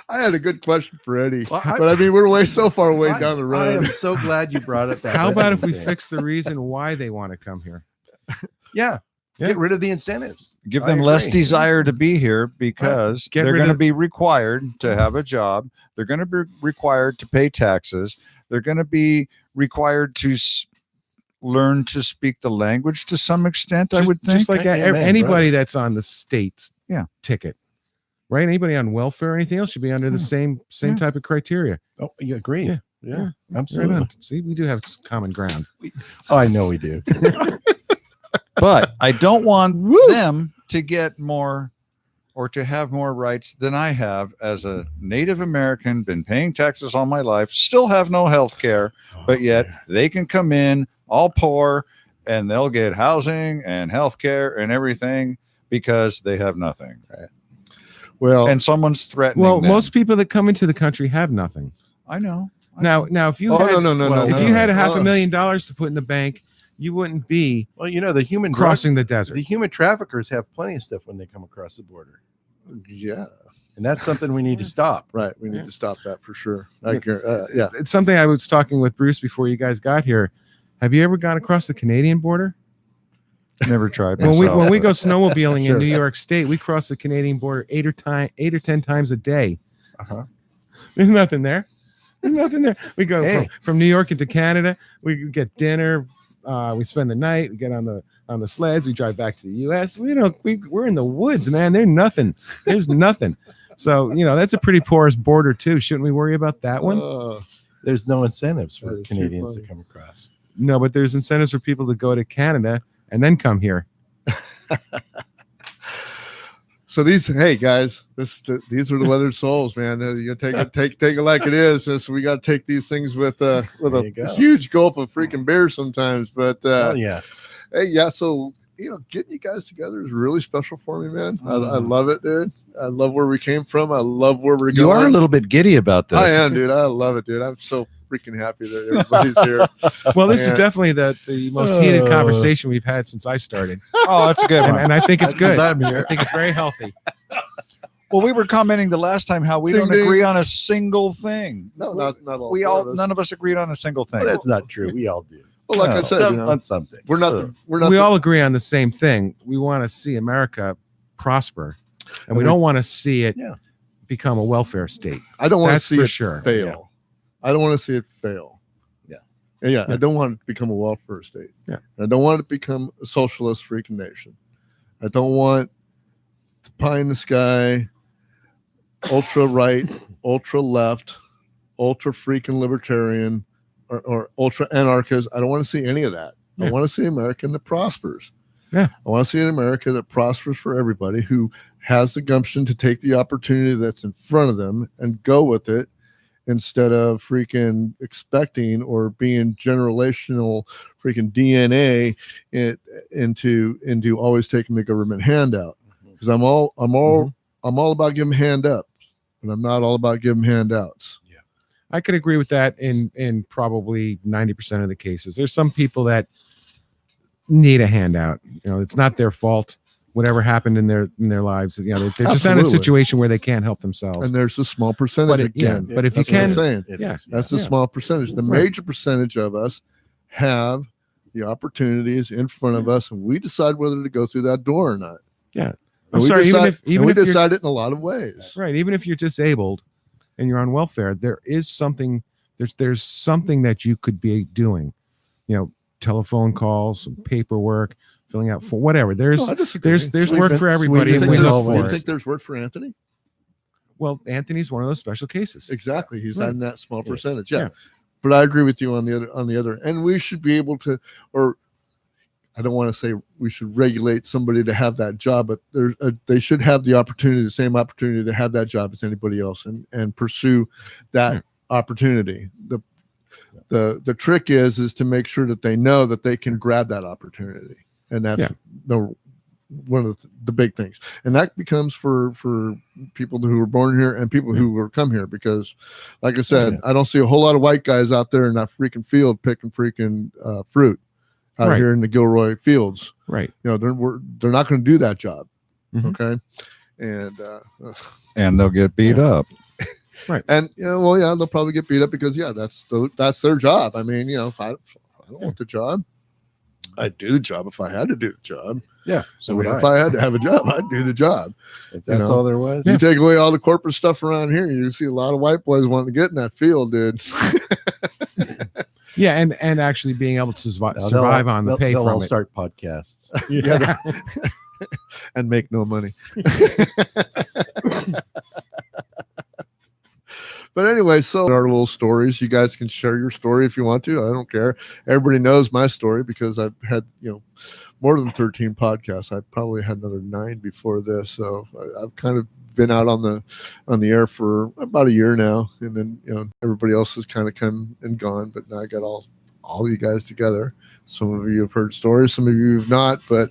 [SPEAKER 2] I had a good question for Eddie,
[SPEAKER 4] Well,
[SPEAKER 2] but I mean we're way so far away
[SPEAKER 4] I-
[SPEAKER 2] down the
[SPEAKER 4] I
[SPEAKER 2] road.
[SPEAKER 4] am so glad you brought up that.
[SPEAKER 3] How about if
[SPEAKER 4] budgeting
[SPEAKER 3] we
[SPEAKER 4] thing.
[SPEAKER 3] fix the reason why they want to come here?
[SPEAKER 4] Yeah.
[SPEAKER 3] Yeah.
[SPEAKER 4] Get rid of the incentives.
[SPEAKER 5] Give
[SPEAKER 4] I
[SPEAKER 5] them less
[SPEAKER 4] agree.
[SPEAKER 5] desire to be here because
[SPEAKER 3] Get
[SPEAKER 5] they're
[SPEAKER 3] rid
[SPEAKER 5] going to
[SPEAKER 3] of-
[SPEAKER 5] be required to have a job. They're going to be required to pay taxes. They're going to be required to learn to speak the language to some extent. I would think.
[SPEAKER 3] Just like
[SPEAKER 4] Amen,
[SPEAKER 3] anybody that's on the state's ticket, right? Anybody on welfare or anything else should be under the same
[SPEAKER 5] Yeah.
[SPEAKER 3] type of criteria.
[SPEAKER 4] Oh, you agree?
[SPEAKER 3] Yeah.
[SPEAKER 4] Yeah,
[SPEAKER 3] Right
[SPEAKER 4] absolutely.
[SPEAKER 3] on. See, we do have common ground.
[SPEAKER 4] Oh, I know we do.
[SPEAKER 5] But I don't want them to get more or to have more rights than I have as a Native American, been paying taxes all my life, still have no health care, but yet they can come in all poor and they'll get housing and health care and everything because they have nothing.
[SPEAKER 2] Well,
[SPEAKER 5] And someone's threatening
[SPEAKER 3] Well,
[SPEAKER 5] them.
[SPEAKER 3] most people that come into the country have nothing.
[SPEAKER 5] I know.
[SPEAKER 3] Now, if you
[SPEAKER 2] oh
[SPEAKER 3] had,
[SPEAKER 2] no.
[SPEAKER 3] if you had
[SPEAKER 2] Uh,
[SPEAKER 3] $500,000 to put in the bank, you wouldn't be
[SPEAKER 4] Well, you know, the human
[SPEAKER 3] crossing the desert.
[SPEAKER 4] the human traffickers have plenty of stuff when they come across the border,
[SPEAKER 2] yeah,
[SPEAKER 4] and that's something we need to stop.
[SPEAKER 2] right. We need
[SPEAKER 3] Yeah.
[SPEAKER 2] to stop that for sure. Yeah.
[SPEAKER 3] It's something I was talking with Bruce before you guys got here. Have you ever gone across the Canadian border?
[SPEAKER 5] Never tried
[SPEAKER 3] When
[SPEAKER 5] myself.
[SPEAKER 3] we go snowmobiling
[SPEAKER 2] Sure.
[SPEAKER 3] in New York State, we cross the Canadian border 8 or 10 times a day.
[SPEAKER 4] Uh-huh.
[SPEAKER 3] There's nothing there. There's nothing there. We go
[SPEAKER 4] Hey.
[SPEAKER 3] from New York into Canada. We get dinner. We spend the night. We get on the sleds. We drive back to the U.S. We're in the woods, man. There's nothing. There's nothing. So that's a pretty porous border too. Shouldn't we worry about that one?
[SPEAKER 4] There's no incentives for
[SPEAKER 2] That is too
[SPEAKER 4] Canadians to
[SPEAKER 2] funny.
[SPEAKER 4] come across.
[SPEAKER 3] No, but there's incentives for people to go to Canada and then come here.
[SPEAKER 2] So these, hey guys, these are the weathered souls, man. You gotta take it like it is. So we got to take these things with
[SPEAKER 4] There you
[SPEAKER 2] a
[SPEAKER 4] go.
[SPEAKER 2] huge gulp of freaking beer sometimes. But
[SPEAKER 4] Oh yeah.
[SPEAKER 2] hey, yeah. So getting you guys together is really special for me, man. I love it, dude. I love where we came from. I love where we're
[SPEAKER 5] You
[SPEAKER 2] going.
[SPEAKER 5] are a little bit giddy about this.
[SPEAKER 2] I am, dude. I love it, dude. I'm so freaking happy that everybody's here.
[SPEAKER 3] Well, this is
[SPEAKER 2] Man.
[SPEAKER 3] definitely the most heated conversation we've had since I started,
[SPEAKER 5] Oh, that's a good one.
[SPEAKER 3] and I think it's good.
[SPEAKER 4] Glad I'm
[SPEAKER 3] I
[SPEAKER 4] here.
[SPEAKER 3] think it's very healthy.
[SPEAKER 5] Well, we were commenting the last time how we
[SPEAKER 2] Ding,
[SPEAKER 5] don't
[SPEAKER 2] ding.
[SPEAKER 5] agree on a single thing.
[SPEAKER 2] No, not all.
[SPEAKER 5] We
[SPEAKER 2] four
[SPEAKER 5] all
[SPEAKER 2] of us.
[SPEAKER 5] none of us agreed on a single thing.
[SPEAKER 4] Well, that's not true. We all do.
[SPEAKER 2] Well, like I
[SPEAKER 5] No.
[SPEAKER 2] said,
[SPEAKER 4] On something.
[SPEAKER 2] we're not. We're not.
[SPEAKER 3] We all agree on the same thing. We want to see America prosper, and we don't want to see it
[SPEAKER 4] Yeah.
[SPEAKER 3] become a welfare state.
[SPEAKER 2] I don't want to
[SPEAKER 3] That's
[SPEAKER 2] see
[SPEAKER 3] for
[SPEAKER 2] it
[SPEAKER 3] sure.
[SPEAKER 2] fail. I don't want to see it fail.
[SPEAKER 4] Yeah.
[SPEAKER 2] Yeah. I don't want it to become a welfare state.
[SPEAKER 3] Yeah.
[SPEAKER 2] I don't want it to become a socialist freaking nation. I don't want the pie in the sky, ultra right, ultra left, ultra freaking libertarian, or ultra anarchist. I don't want to see any of that. I
[SPEAKER 3] Yeah.
[SPEAKER 2] want to see America that prospers.
[SPEAKER 3] Yeah.
[SPEAKER 2] I want to see an America that prospers for everybody who has the gumption to take the opportunity that's in front of them and go with it instead of freaking expecting or being generational freaking DNA into always taking the government handout. Because I'm all about giving hand up, and I'm not all about giving handouts.
[SPEAKER 3] I could agree with that in probably 90% of the cases. There's some people that need a handout. It's not their fault. Whatever happened in their lives, they're just not in a
[SPEAKER 2] Absolutely.
[SPEAKER 3] situation where they can't help themselves.
[SPEAKER 2] And there's a small percentage again.
[SPEAKER 3] but if you
[SPEAKER 2] That's what I'm
[SPEAKER 3] can,
[SPEAKER 2] saying.
[SPEAKER 4] It
[SPEAKER 3] Yeah.
[SPEAKER 4] is,
[SPEAKER 2] That's the
[SPEAKER 3] Yeah.
[SPEAKER 2] small percentage. The
[SPEAKER 3] Right.
[SPEAKER 2] major percentage of us have the opportunities in front of us, and we decide whether to go through that door or not.
[SPEAKER 3] Yeah.
[SPEAKER 2] And
[SPEAKER 3] I'm
[SPEAKER 2] we
[SPEAKER 3] sorry,
[SPEAKER 2] decide,
[SPEAKER 3] even
[SPEAKER 2] we
[SPEAKER 3] if you're
[SPEAKER 2] decide it in a lot of ways.
[SPEAKER 3] right, even if you're disabled and you're on welfare, there is something. There's something that you could be doing, telephone calls, some paperwork, filling out for whatever. There's
[SPEAKER 2] No, I disagree.
[SPEAKER 3] there's work for everybody,
[SPEAKER 2] You
[SPEAKER 3] and
[SPEAKER 2] think
[SPEAKER 3] we
[SPEAKER 2] there's-
[SPEAKER 3] look
[SPEAKER 2] you
[SPEAKER 3] for it.
[SPEAKER 2] think there's work for Anthony?
[SPEAKER 3] Well, Anthony's one of those special cases.
[SPEAKER 2] Exactly. He's
[SPEAKER 3] Right.
[SPEAKER 2] on that small
[SPEAKER 4] Yeah.
[SPEAKER 2] percentage. Yeah.
[SPEAKER 3] Yeah.
[SPEAKER 2] But I agree with you on the other. And we should be able to, or I don't want to say we should regulate somebody to have that job, but they should have the opportunity, the same opportunity to have that job as anybody else, and pursue that
[SPEAKER 3] Yeah.
[SPEAKER 2] opportunity. The trick is to make sure that they know that they can grab that opportunity, and that's
[SPEAKER 3] Yeah.
[SPEAKER 2] one of the big things. And that becomes for people who were born here and people who were come here, because like I said, I don't see a whole lot of white guys out there in that freaking field picking freaking fruit out
[SPEAKER 3] Right.
[SPEAKER 2] here in the Gilroy fields.
[SPEAKER 3] Right.
[SPEAKER 2] You know, they're not going to do that job.
[SPEAKER 3] Mhm.
[SPEAKER 2] Okay. And
[SPEAKER 5] And they'll get beat up.
[SPEAKER 2] and well, yeah, they'll probably get beat up because that's their job. I mean, if I don't want the job, I'd do the job if I had to do the job.
[SPEAKER 4] Yeah. So
[SPEAKER 2] I mean,
[SPEAKER 4] would
[SPEAKER 2] if I had to have a job, I'd do the job.
[SPEAKER 4] If that's
[SPEAKER 2] know.
[SPEAKER 4] all there was.
[SPEAKER 2] You take away all the corporate stuff around here, you see a lot of white boys wanting to get in that field, dude.
[SPEAKER 3] Yeah, and actually being able to
[SPEAKER 4] Now
[SPEAKER 3] survive on the pay
[SPEAKER 4] they'll all
[SPEAKER 3] from it.
[SPEAKER 4] start podcasts.
[SPEAKER 2] Yeah. And make no money. But anyway, so our little stories, you guys can share your story if you want to. I don't care. Everybody knows my story because I've had, more than 13 podcasts. I probably had another 9 before this. So I've kind of been out on the air for about a year now. And then, everybody else has kind of come and gone, but now I got all you guys together. Some of you have heard stories, some of you have not, but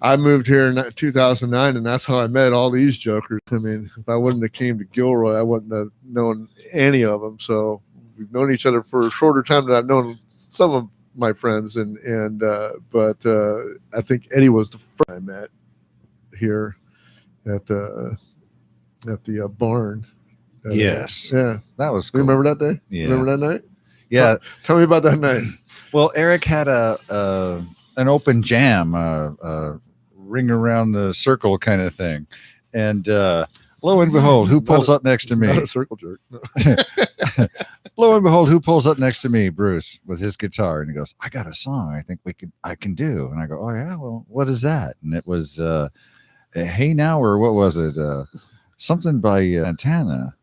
[SPEAKER 2] I moved here in 2009, and that's how I met all these jokers. I mean, if I wouldn't have came to Gilroy, I wouldn't have known any of them. So we've known each other for a shorter time than I've known some of my friends, but I think Eddie was the first I met here at the barn.
[SPEAKER 5] Yes.
[SPEAKER 2] Yeah.
[SPEAKER 5] That was
[SPEAKER 2] You
[SPEAKER 5] cool.
[SPEAKER 2] remember that day?
[SPEAKER 5] Yeah.
[SPEAKER 2] Remember that night?
[SPEAKER 5] Yeah.
[SPEAKER 2] Tell me about that night.
[SPEAKER 5] Well, Eric had an open jam, ring around the circle kind of thing. And lo and behold, who pulls up next to me?
[SPEAKER 2] Not a circle jerk. No.
[SPEAKER 5] Lo and behold, who pulls up next to me? Bruce with his guitar, and he goes, "I got a song. I think I can do." And I go, "Oh yeah, well, what is that?" And it was "Hey Now," or what was it? Something by Santana.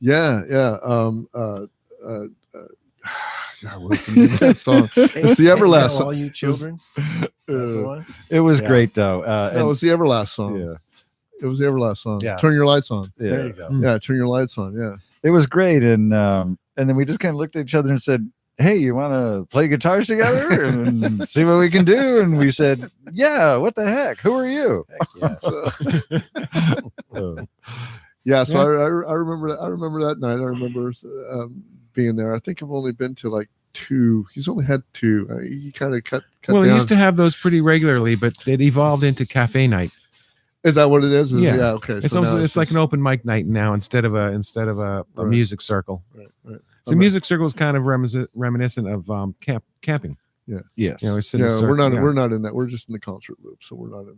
[SPEAKER 2] Yeah. What's the name of that song? It's the Everlast song.
[SPEAKER 4] All you children. That's the one?
[SPEAKER 5] It was
[SPEAKER 4] Yeah.
[SPEAKER 5] great though.
[SPEAKER 2] It was the Everlast song.
[SPEAKER 5] yeah,
[SPEAKER 2] It was the Everlast song.
[SPEAKER 4] Yeah.
[SPEAKER 2] Turn your lights on.
[SPEAKER 4] There
[SPEAKER 5] yeah.
[SPEAKER 4] you go.
[SPEAKER 2] Yeah, turn your lights on. Yeah.
[SPEAKER 5] It was great, and then we just kind of looked at each other and said, "Hey, you want to play guitars together and see what we can do?" And we said, "Yeah, what the heck? Who are you?"
[SPEAKER 4] Heck yeah.
[SPEAKER 2] So, yeah. So I remember that. I remember that night. I remember being there. I think I've only been to like 2. He's only had 2. He kind of cut
[SPEAKER 3] Well,
[SPEAKER 2] down.
[SPEAKER 3] we used to have those pretty regularly, but it evolved into cafe night.
[SPEAKER 2] Is that what it is?
[SPEAKER 3] Yeah.
[SPEAKER 2] Okay.
[SPEAKER 3] It's
[SPEAKER 2] so
[SPEAKER 3] also
[SPEAKER 2] now
[SPEAKER 3] it's like
[SPEAKER 2] just-
[SPEAKER 3] an open mic night now instead of a
[SPEAKER 2] Right.
[SPEAKER 3] music circle.
[SPEAKER 2] Right.
[SPEAKER 3] So
[SPEAKER 2] I'm-
[SPEAKER 3] music circle is kind of reminiscent of
[SPEAKER 5] Yes.
[SPEAKER 3] camping.
[SPEAKER 2] Yeah,
[SPEAKER 3] it's
[SPEAKER 2] we're not.
[SPEAKER 3] Yeah.
[SPEAKER 2] We're not in that. We're just in the concert loop. So we're not in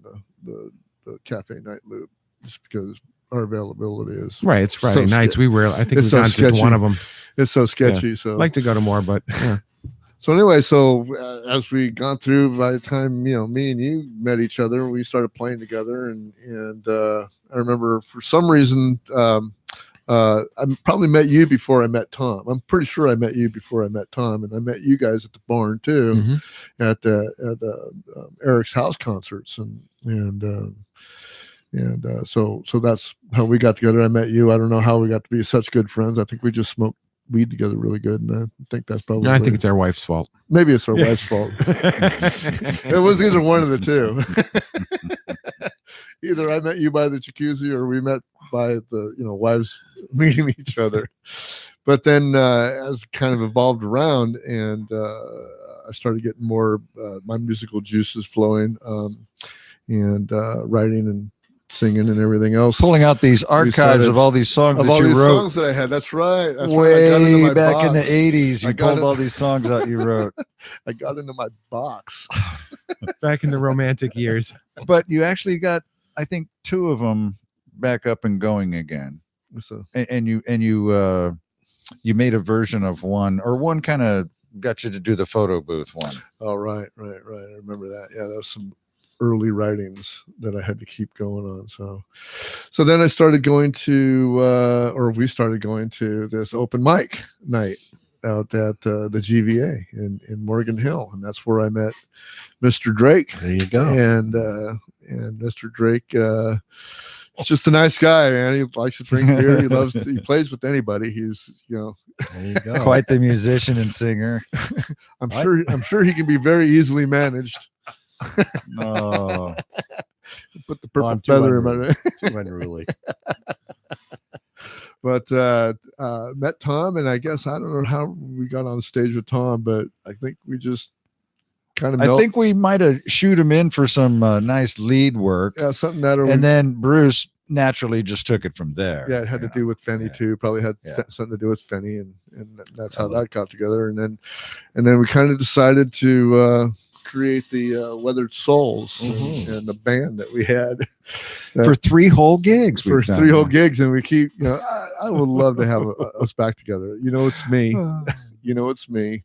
[SPEAKER 2] the cafe night loop, just because our availability is
[SPEAKER 3] Right. It's Friday
[SPEAKER 2] So
[SPEAKER 3] nights. I think
[SPEAKER 2] it's
[SPEAKER 3] we've
[SPEAKER 2] so
[SPEAKER 3] gone to
[SPEAKER 2] sketchy.
[SPEAKER 3] one of them.
[SPEAKER 2] it's so sketchy. So
[SPEAKER 3] I'd like to go to more, but yeah.
[SPEAKER 2] So anyway, as we gone through, by the time me and you met each other, we started playing together, and I remember for some reason I probably met you before I met Tom. I'm pretty sure I met you before I met Tom, and I met you guys at the barn too,
[SPEAKER 3] Mhm.
[SPEAKER 2] at Eric's house concerts, so that's how we got together. I met you. I don't know how we got to be such good friends. I think we just smoked weed together really good, and I think that's probably.
[SPEAKER 3] No, I think it's our wife's fault.
[SPEAKER 2] maybe it's our wife's fault. It was either one of the two. Either I met you by the jacuzzi, or we met by the wives meeting each other. But then as it kind of evolved around, and I started getting more my musical juices flowing, and writing and singing and everything else.
[SPEAKER 5] Pulling out these archives
[SPEAKER 2] started-
[SPEAKER 5] of all these songs
[SPEAKER 2] of
[SPEAKER 5] that
[SPEAKER 2] all
[SPEAKER 5] you
[SPEAKER 2] these
[SPEAKER 5] wrote
[SPEAKER 2] songs that I had. That's right. That's
[SPEAKER 5] way
[SPEAKER 2] right. I got into my
[SPEAKER 5] back in the
[SPEAKER 2] box.
[SPEAKER 5] 80s.
[SPEAKER 2] I
[SPEAKER 5] You
[SPEAKER 2] got
[SPEAKER 5] pulled
[SPEAKER 2] it.
[SPEAKER 5] all these songs out you wrote.
[SPEAKER 2] I got into my box.
[SPEAKER 3] Back in the romantic years.
[SPEAKER 5] But you actually got, I think, 2 of them back up and going again.
[SPEAKER 2] So
[SPEAKER 5] And you made a version of one, or one kind of got you to do the photo booth one.
[SPEAKER 2] Oh, right. I remember that. Yeah, that was some early writings that I had to keep going on. So then I started going to, or we started going to this open mic night out at the GVA in Morgan Hill, and that's where I met Mr. Drake.
[SPEAKER 4] There you go.
[SPEAKER 2] And Mr. Drake, he's just a nice guy, man. He likes to drink beer. He plays with anybody. He's,
[SPEAKER 4] There you go.
[SPEAKER 5] Quite the musician and singer.
[SPEAKER 2] I'm sure he can be very easily managed.
[SPEAKER 5] No.
[SPEAKER 2] Put the purple
[SPEAKER 4] I'm
[SPEAKER 2] feather in my.
[SPEAKER 4] too unruly.
[SPEAKER 2] But met Tom, and I guess I don't know how we got on stage with Tom, but I think we just kind of.
[SPEAKER 5] I think we might have shoot him in for some nice lead work,
[SPEAKER 2] yeah, something that.
[SPEAKER 5] and then Bruce naturally just took it from there.
[SPEAKER 2] Yeah, it had to do with Fenny too. Probably had something to do with Fenny, and that's how that got together. And then we kind of decided to create the Weathered Souls and the band that we had
[SPEAKER 5] For 3 whole gigs.
[SPEAKER 2] for
[SPEAKER 5] we've done
[SPEAKER 2] 3 whole
[SPEAKER 5] that.
[SPEAKER 2] gigs, and we keep. I would love to have us back together. It's me. It's me.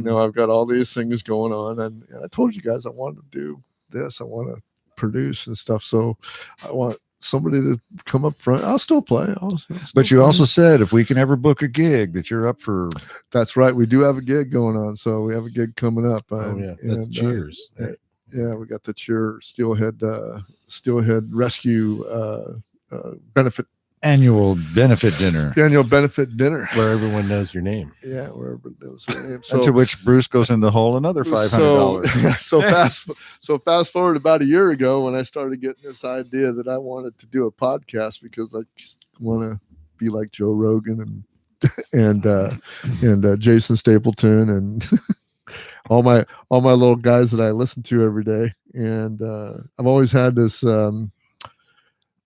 [SPEAKER 2] I've got all these things going on, and I told you guys I wanted to do this. I want to produce and stuff. So I want somebody to come up front. I'll still play.
[SPEAKER 5] But you also said if we can ever book a gig that you're up for.
[SPEAKER 2] That's right. We do have a gig going on. So we have a gig coming up.
[SPEAKER 4] Oh yeah, that's Cheers.
[SPEAKER 2] Yeah, we got the Steelhead Rescue benefit
[SPEAKER 5] Annual benefit dinner.
[SPEAKER 2] annual benefit dinner.
[SPEAKER 4] Where everyone knows your name.
[SPEAKER 2] Yeah, wherever it knows their name.
[SPEAKER 5] To which Bruce goes in the hole another $500.
[SPEAKER 2] So fast forward about a year ago when I started getting this idea that I wanted to do a podcast because I just want to be like Joe Rogan and Jason Stapleton and all my little guys that I listen to every day. And I've always had this.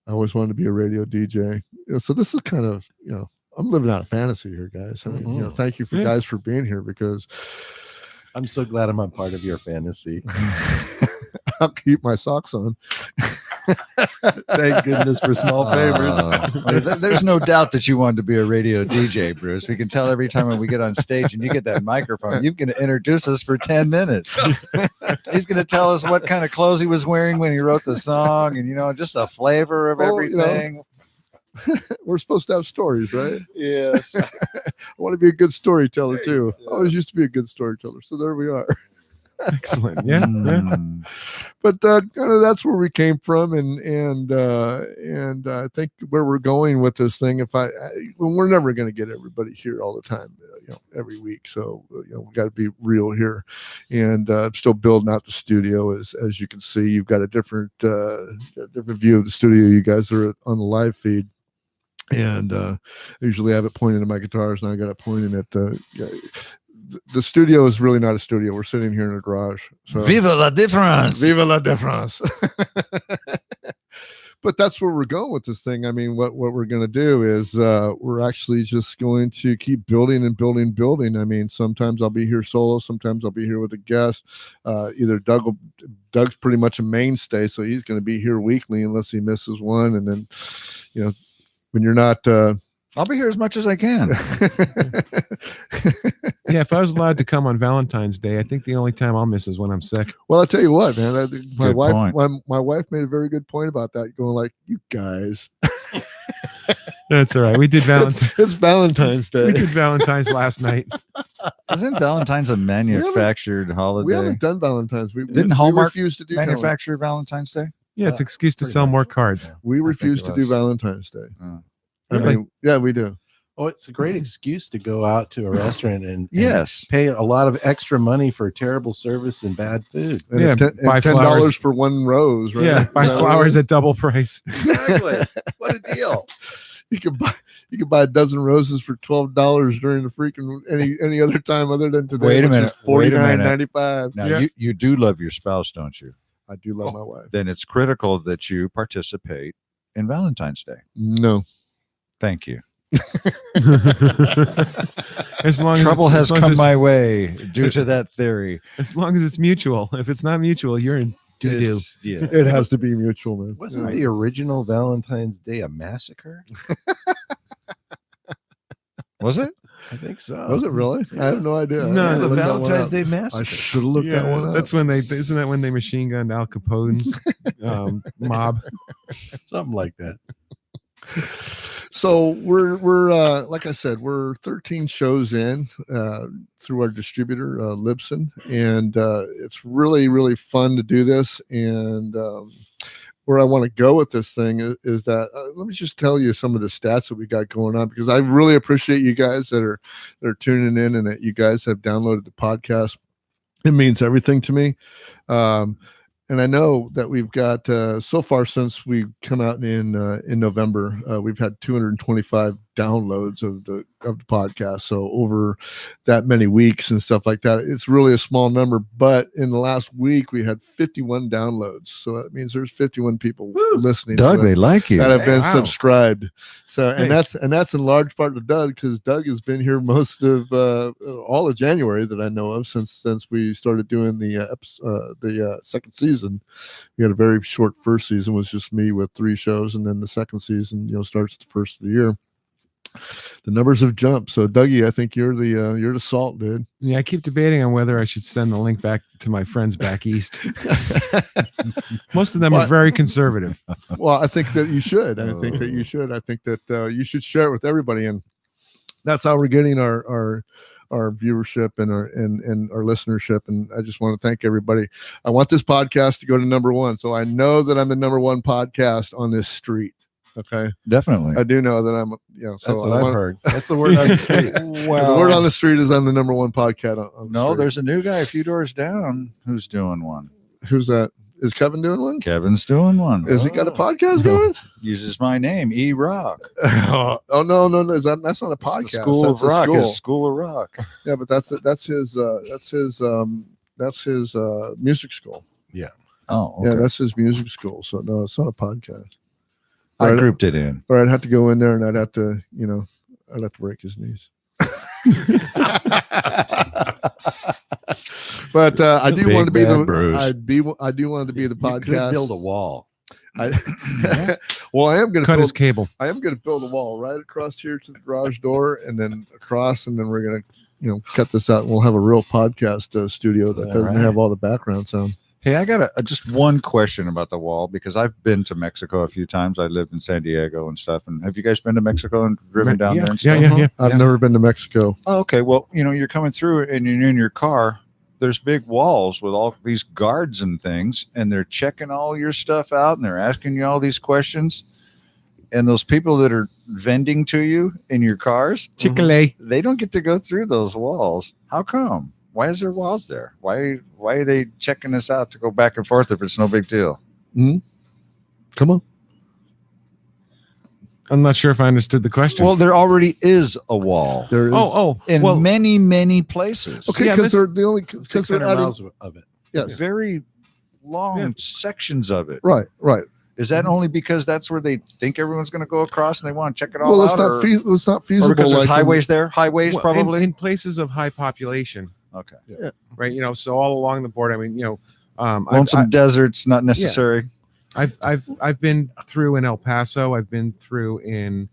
[SPEAKER 2] I always wanted to be a radio DJ. So this is kind of, I'm living out a fantasy here, guys. I mean, thank you guys for being here because
[SPEAKER 4] I'm so glad I'm a part of your fantasy.
[SPEAKER 2] I'll keep my socks on.
[SPEAKER 4] Thank goodness for small favors.
[SPEAKER 5] There's no doubt that you wanted to be a radio DJ, Bruce. We can tell every time when we get on stage and you get that microphone, you're going to introduce us for 10 minutes. He's going to tell us what kind of clothes he was wearing when he wrote the song and, just the flavor of everything.
[SPEAKER 2] We're supposed to have stories, right?
[SPEAKER 5] Yes.
[SPEAKER 2] I want to be a good storyteller too. I always used to be a good storyteller. So there we are.
[SPEAKER 3] Excellent. Yeah.
[SPEAKER 2] But kind of that's where we came from, and I think where we're going with this thing. We're never going to get everybody here all the time, every week. So we got to be real here, and I'm still building out the studio. As you can see, you've got a different view of the studio. You guys are on the live feed. And I usually have it pointing at my guitars, and I got it pointing at the studio is really not a studio. We're sitting here in a garage. So
[SPEAKER 5] Vive la différence.
[SPEAKER 2] Vive la différence. But that's where we're going with this thing. I mean, what we're going to do is we're actually just going to keep building and building. I mean, sometimes I'll be here solo. Sometimes I'll be here with a guest. Either Doug's pretty much a mainstay, so he's going to be here weekly unless he misses one. And then, when you're not...
[SPEAKER 5] I'll be here as much as I can.
[SPEAKER 3] Yeah, if I was allowed to come on Valentine's Day, I think the only time I'll miss is when I'm sick.
[SPEAKER 2] Well, I'll tell you what, man. My wife made a very good point about that. Going like, you guys.
[SPEAKER 3] That's all right. We did Valentine's.
[SPEAKER 2] It's Valentine's Day.
[SPEAKER 3] We did Valentine's last night.
[SPEAKER 5] Isn't Valentine's a manufactured holiday?
[SPEAKER 2] We haven't done Valentine's.
[SPEAKER 5] Didn't Hallmark
[SPEAKER 2] refuse to do
[SPEAKER 5] manufacture Valentine's Day?
[SPEAKER 3] Yeah, it's an excuse to sell more cards.
[SPEAKER 2] We refuse to do Valentine's Day. I mean, yeah, we do.
[SPEAKER 4] Oh, it's a great excuse to go out to a restaurant and
[SPEAKER 5] Yes.
[SPEAKER 4] pay a lot of extra money for terrible service and bad food.
[SPEAKER 2] And
[SPEAKER 3] Yeah, buy
[SPEAKER 2] $10
[SPEAKER 3] flowers
[SPEAKER 2] for one rose, right?
[SPEAKER 3] Yeah, buy
[SPEAKER 2] Is that
[SPEAKER 3] flowers
[SPEAKER 2] what
[SPEAKER 3] at double price.
[SPEAKER 5] Exactly. What a deal.
[SPEAKER 2] you could buy a dozen roses for $12 during the freaking any other time other than today.
[SPEAKER 5] Wait a
[SPEAKER 2] which
[SPEAKER 5] minute,
[SPEAKER 2] is
[SPEAKER 5] wait a minute.
[SPEAKER 2] $49.95.
[SPEAKER 5] Now,
[SPEAKER 2] Yeah.
[SPEAKER 5] you do love your spouse, don't you?
[SPEAKER 2] I do love my wife.
[SPEAKER 5] Then it's critical that you participate in Valentine's Day.
[SPEAKER 2] No.
[SPEAKER 5] Thank you.
[SPEAKER 3] As long
[SPEAKER 5] Trouble
[SPEAKER 3] as
[SPEAKER 5] has
[SPEAKER 3] as long
[SPEAKER 5] come
[SPEAKER 3] as,
[SPEAKER 5] my way due to that theory.
[SPEAKER 3] as long as it's mutual. If it's not mutual, you're in doo-doo.
[SPEAKER 5] It's- Yeah.
[SPEAKER 2] It has to be mutual, man.
[SPEAKER 4] Wasn't the original Valentine's Day a massacre?
[SPEAKER 5] Was it?
[SPEAKER 4] I think so.
[SPEAKER 2] Was it really? I have no idea.
[SPEAKER 3] No,
[SPEAKER 2] I
[SPEAKER 4] Yeah, the
[SPEAKER 2] looked that one
[SPEAKER 4] Valentine's
[SPEAKER 2] up.
[SPEAKER 4] Day
[SPEAKER 2] I
[SPEAKER 4] massacre.
[SPEAKER 2] should have looked that one up.
[SPEAKER 3] That's when isn't that when they machine gunned Al Capone's mob?
[SPEAKER 4] Something like that.
[SPEAKER 2] So we're like I said, we're 13 shows in through our distributor Libsyn, and it's really fun to do this. And where I want to go with this thing is that let me just tell you some of the stats that we got going on, because I really appreciate you guys that are tuning in and that you guys have downloaded the podcast. It means everything to me. And I know that we've got so far since we come out in November, we've had 225 downloads of the podcast. So over that many weeks and stuff like that, it's really a small number. But in the last week, we had 51 downloads. So that means there's 51 people listening.
[SPEAKER 5] Doug,
[SPEAKER 2] to it
[SPEAKER 5] they like you.
[SPEAKER 2] that have been
[SPEAKER 3] Wow.
[SPEAKER 2] subscribed. So
[SPEAKER 3] Hey.
[SPEAKER 2] and that's in large part to Doug, because Doug has been here most of all of January that I know of since we started doing the second season. We had a very short first season, was just me with 3 shows, and then the second season starts the first of the year. The numbers have jumped. So Dougie, I think you're the salt, dude.
[SPEAKER 3] Yeah, I keep debating on whether I should send the link back to my friends back east. Most of them
[SPEAKER 2] Well,
[SPEAKER 3] are very conservative.
[SPEAKER 2] Well, I think that you should. I think that you should. I think that you should share it with everybody, and that's how we're getting our viewership and our listenership. And I just want to thank everybody. I want this podcast to go to number 1, so I know that I'm the number 1 podcast on this street. Okay,
[SPEAKER 5] Definitely.
[SPEAKER 2] I do know that I'm. So
[SPEAKER 4] That's what
[SPEAKER 2] I
[SPEAKER 4] I've
[SPEAKER 2] want-
[SPEAKER 4] heard. That's the word on the street.
[SPEAKER 2] The word on the street is I'm the number 1 podcast on the
[SPEAKER 5] No,
[SPEAKER 2] street.
[SPEAKER 5] there's a new guy a few doors down who's doing one.
[SPEAKER 2] Who's that? Is Kevin doing one?
[SPEAKER 5] Kevin's doing one.
[SPEAKER 2] Has he got a podcast going?
[SPEAKER 5] Uses my name, E Rock.
[SPEAKER 2] Oh no! That's not a podcast.
[SPEAKER 5] It's the School
[SPEAKER 2] That's
[SPEAKER 5] of Rock.
[SPEAKER 2] School.
[SPEAKER 5] His School of Rock.
[SPEAKER 2] Yeah, but that's his music school.
[SPEAKER 5] Oh, okay.
[SPEAKER 2] Yeah, that's his music school. So no, it's not a podcast.
[SPEAKER 5] I
[SPEAKER 2] Right.
[SPEAKER 5] grouped it in.
[SPEAKER 2] Or I'd have to go in there and I'd have to break his knees. But I do
[SPEAKER 5] Big
[SPEAKER 2] want to be
[SPEAKER 5] bad Bruce.
[SPEAKER 2] I do want to be the
[SPEAKER 4] You could
[SPEAKER 2] podcast.
[SPEAKER 4] build a wall.
[SPEAKER 2] Well, I am going
[SPEAKER 3] Cut
[SPEAKER 2] to
[SPEAKER 3] his cable.
[SPEAKER 2] I am going to build a wall right across here to the garage door, and then across, and then we're going to cut this out, and we'll have a real podcast studio that
[SPEAKER 4] All
[SPEAKER 2] doesn't
[SPEAKER 4] right.
[SPEAKER 2] have all the background sound.
[SPEAKER 5] Hey, I got just one question about the wall, because I've been to Mexico a few times. I lived in San Diego and stuff. And have you guys been to Mexico and driven down
[SPEAKER 3] yeah,
[SPEAKER 5] there and
[SPEAKER 3] yeah,
[SPEAKER 5] stuff?
[SPEAKER 3] yeah.
[SPEAKER 2] I've never been to Mexico.
[SPEAKER 5] Oh, okay. Well, you're coming through and you're in your car. There's big walls with all these guards and things, and they're checking all your stuff out, and they're asking you all these questions. And those people that are vending to you in your cars,
[SPEAKER 3] Chick-fil-A.
[SPEAKER 5] they don't get to go through those walls. How come? Why is there walls there? Why are they checking us out to go back and forth if it's no big deal?
[SPEAKER 2] Come on.
[SPEAKER 3] I'm not sure if I understood the question.
[SPEAKER 5] Well, there already is a wall
[SPEAKER 2] There is.
[SPEAKER 5] in
[SPEAKER 3] well,
[SPEAKER 5] many places.
[SPEAKER 2] okay,
[SPEAKER 3] yeah,
[SPEAKER 2] because
[SPEAKER 3] this-
[SPEAKER 2] they're the only because
[SPEAKER 4] 600
[SPEAKER 2] they're adding.
[SPEAKER 4] miles of it.
[SPEAKER 2] Yes.
[SPEAKER 5] Very long
[SPEAKER 3] Yeah.
[SPEAKER 5] sections of it.
[SPEAKER 2] Right.
[SPEAKER 5] Is that only because that's where they think everyone's going to go across and they want to check it all
[SPEAKER 2] Well, it's
[SPEAKER 5] out?
[SPEAKER 2] not
[SPEAKER 5] or,
[SPEAKER 2] it's not
[SPEAKER 5] or
[SPEAKER 2] feasible.
[SPEAKER 5] because there's
[SPEAKER 2] like
[SPEAKER 5] highways there? Highways,
[SPEAKER 3] well,
[SPEAKER 5] probably?
[SPEAKER 3] in places of high population,
[SPEAKER 5] Okay.
[SPEAKER 3] right? So all along the border. I mean,
[SPEAKER 5] Lonesome deserts, not necessary.
[SPEAKER 3] I've been through in El Paso. I've been through in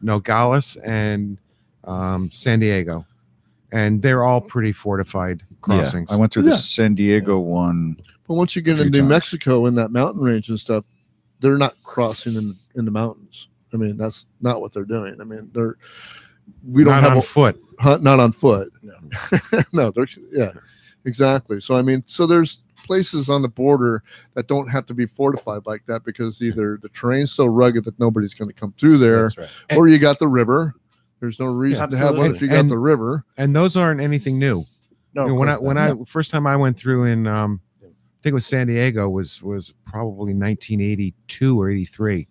[SPEAKER 3] Nogales and San Diego, and they're all pretty fortified crossings.
[SPEAKER 5] Yeah, I went through the
[SPEAKER 2] Yeah.
[SPEAKER 5] San Diego one.
[SPEAKER 2] But once you get
[SPEAKER 5] few
[SPEAKER 2] into
[SPEAKER 5] times.
[SPEAKER 2] Mexico in that mountain range and stuff, they're not crossing in the mountains. I mean, that's not what they're doing. I mean, we don't
[SPEAKER 3] Not
[SPEAKER 2] have
[SPEAKER 3] on
[SPEAKER 2] a,
[SPEAKER 3] foot.
[SPEAKER 2] not on foot.
[SPEAKER 4] No.
[SPEAKER 2] No, they're exactly. So I mean, so there's places on the border that don't have to be fortified like that, because either the terrain's so rugged that nobody's going to come through there,
[SPEAKER 4] That's right.
[SPEAKER 2] or you got the river. There's no reason to have one if you got
[SPEAKER 3] And-
[SPEAKER 2] the river.
[SPEAKER 3] And those aren't anything new.
[SPEAKER 4] No,
[SPEAKER 3] You know,
[SPEAKER 4] of course
[SPEAKER 3] when
[SPEAKER 4] not.
[SPEAKER 3] I first time I went through in I think it was San Diego was probably 1982 or 83,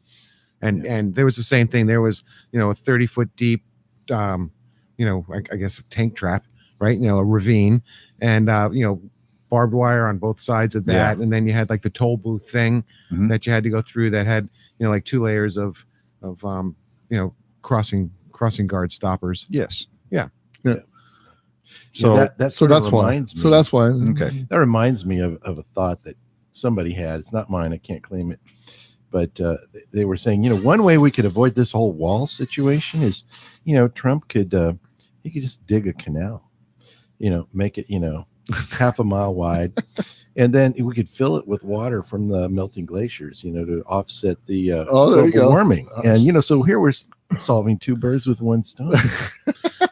[SPEAKER 3] and there was the same thing. There was a 30-foot deep I guess a tank trap, right? A ravine, and barbed wire on both sides of that, and then you had like the toll booth thing
[SPEAKER 5] Mhm.
[SPEAKER 3] that you had to go through that had like 2 layers of crossing guard stoppers.
[SPEAKER 5] Yes.
[SPEAKER 4] So
[SPEAKER 5] So,
[SPEAKER 4] that
[SPEAKER 2] So
[SPEAKER 4] sort of
[SPEAKER 2] that's why.
[SPEAKER 4] reminds me.
[SPEAKER 2] So that's why.
[SPEAKER 5] okay.
[SPEAKER 4] That reminds me of a thought that somebody had. It's not mine. I can't claim it. But they were saying, one way we could avoid this whole wall situation is, Trump could He could just dig a canal, make it, half a mile wide. And then we could fill it with water from the melting glaciers, to offset the
[SPEAKER 2] there you
[SPEAKER 4] global
[SPEAKER 2] go.
[SPEAKER 4] warming. And, so here we're solving two birds with one stone.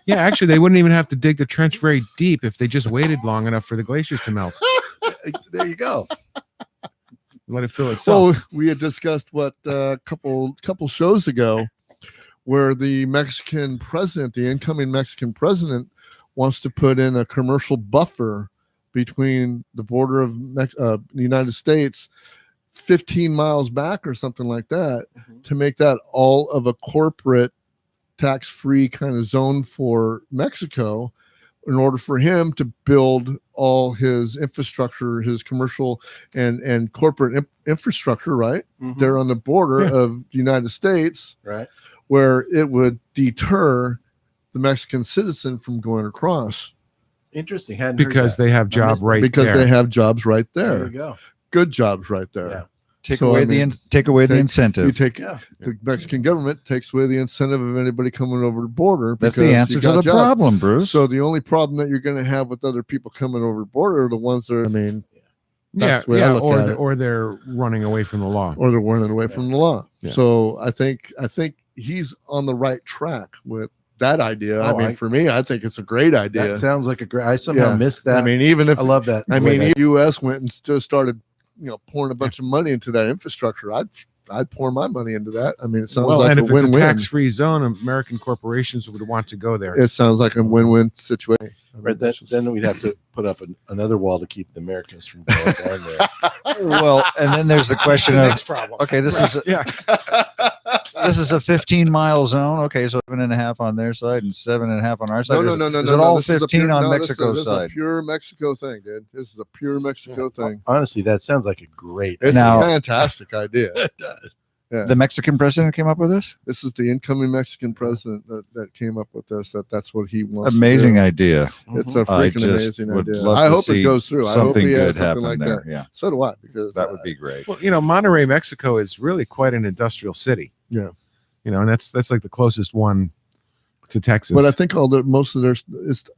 [SPEAKER 3] Yeah, actually, they wouldn't even have to dig the trench very deep if they just waited long enough for the glaciers to melt.
[SPEAKER 4] There you go.
[SPEAKER 3] Let it fill itself.
[SPEAKER 2] So we had discussed what a couple shows ago, where the Mexican president, the incoming Mexican president, wants to put in a commercial buffer between the border of the United States, 15 miles back or something like that, to make that all of a corporate tax-free kind of zone for Mexico, in order for him to build all his infrastructure, his commercial and corporate infrastructure, right there on the border of the United States,
[SPEAKER 4] Right.
[SPEAKER 2] where it would deter the Mexican citizen from going across
[SPEAKER 4] Interesting. Hadn't heard
[SPEAKER 3] Because
[SPEAKER 4] that.
[SPEAKER 3] they have
[SPEAKER 4] I
[SPEAKER 3] job
[SPEAKER 4] missed that.
[SPEAKER 3] right
[SPEAKER 2] because
[SPEAKER 3] there.
[SPEAKER 2] they have jobs right
[SPEAKER 4] There
[SPEAKER 2] there.
[SPEAKER 4] you go.
[SPEAKER 2] Good jobs right there.
[SPEAKER 4] Yeah.
[SPEAKER 5] Take
[SPEAKER 2] So,
[SPEAKER 5] away
[SPEAKER 2] I mean,
[SPEAKER 5] take away the
[SPEAKER 2] You
[SPEAKER 5] incentive.
[SPEAKER 2] take
[SPEAKER 4] Yeah.
[SPEAKER 2] the Mexican government takes away the incentive of anybody coming over the border.
[SPEAKER 5] That's the
[SPEAKER 2] because
[SPEAKER 5] answer
[SPEAKER 2] you
[SPEAKER 5] to
[SPEAKER 2] got
[SPEAKER 5] the
[SPEAKER 2] jobs.
[SPEAKER 5] problem, Bruce.
[SPEAKER 2] So the only problem that you're going to have with other people coming over the border are the ones that are, that's the way I look at it.
[SPEAKER 3] or they're running away from the law.
[SPEAKER 2] or they're running away from the law.
[SPEAKER 3] Yeah.
[SPEAKER 2] So I think he's on the right track with that idea. For me, I think it's a great idea.
[SPEAKER 4] That sounds like a great. I somehow
[SPEAKER 2] Yeah.
[SPEAKER 4] missed that.
[SPEAKER 2] Even if
[SPEAKER 4] I love that.
[SPEAKER 2] the U.S. went and just started, pouring a bunch of money into that infrastructure, I'd pour my money into that. It sounds like
[SPEAKER 3] and
[SPEAKER 2] a
[SPEAKER 3] if it's a
[SPEAKER 2] win-win.
[SPEAKER 3] tax-free zone, American corporations would want to go there.
[SPEAKER 2] It sounds like a win-win situation.
[SPEAKER 4] Right, then we'd have to put up another wall to keep the Americans from going down there.
[SPEAKER 5] Well, and then there's the question of, okay, this is
[SPEAKER 3] Yeah.
[SPEAKER 5] this is a 15-mile zone. Okay, so 7.5 on their side and 7.5 on our side.
[SPEAKER 2] No.
[SPEAKER 5] Is it all
[SPEAKER 2] This is a
[SPEAKER 5] 15
[SPEAKER 2] pure-
[SPEAKER 5] on
[SPEAKER 2] no,
[SPEAKER 5] Mexico's
[SPEAKER 2] this is
[SPEAKER 5] side?
[SPEAKER 2] a pure Mexico thing, dude. This is a pure Mexico thing.
[SPEAKER 4] Honestly, that sounds like a great.
[SPEAKER 2] It's
[SPEAKER 5] Now-
[SPEAKER 2] a fantastic idea.
[SPEAKER 4] It does.
[SPEAKER 2] Yeah.
[SPEAKER 5] The Mexican president came up with this?
[SPEAKER 2] This is the incoming Mexican president that came up with this. That's what he wants. to
[SPEAKER 5] Amazing
[SPEAKER 2] do.
[SPEAKER 5] idea.
[SPEAKER 2] It's a
[SPEAKER 5] I
[SPEAKER 2] freaking
[SPEAKER 5] just
[SPEAKER 2] amazing
[SPEAKER 5] would
[SPEAKER 2] idea.
[SPEAKER 5] love
[SPEAKER 2] I
[SPEAKER 5] to
[SPEAKER 2] hope
[SPEAKER 5] see
[SPEAKER 2] it goes through. I hope
[SPEAKER 5] something
[SPEAKER 2] he
[SPEAKER 5] good
[SPEAKER 2] has something
[SPEAKER 5] happen
[SPEAKER 2] like
[SPEAKER 5] there.
[SPEAKER 2] that.
[SPEAKER 5] Yeah,
[SPEAKER 2] So do I, because
[SPEAKER 5] that would be great.
[SPEAKER 3] Well, Monterrey, Mexico is really quite an industrial city.
[SPEAKER 2] Yeah.
[SPEAKER 3] And that's like the closest one to Texas.
[SPEAKER 2] But I think most of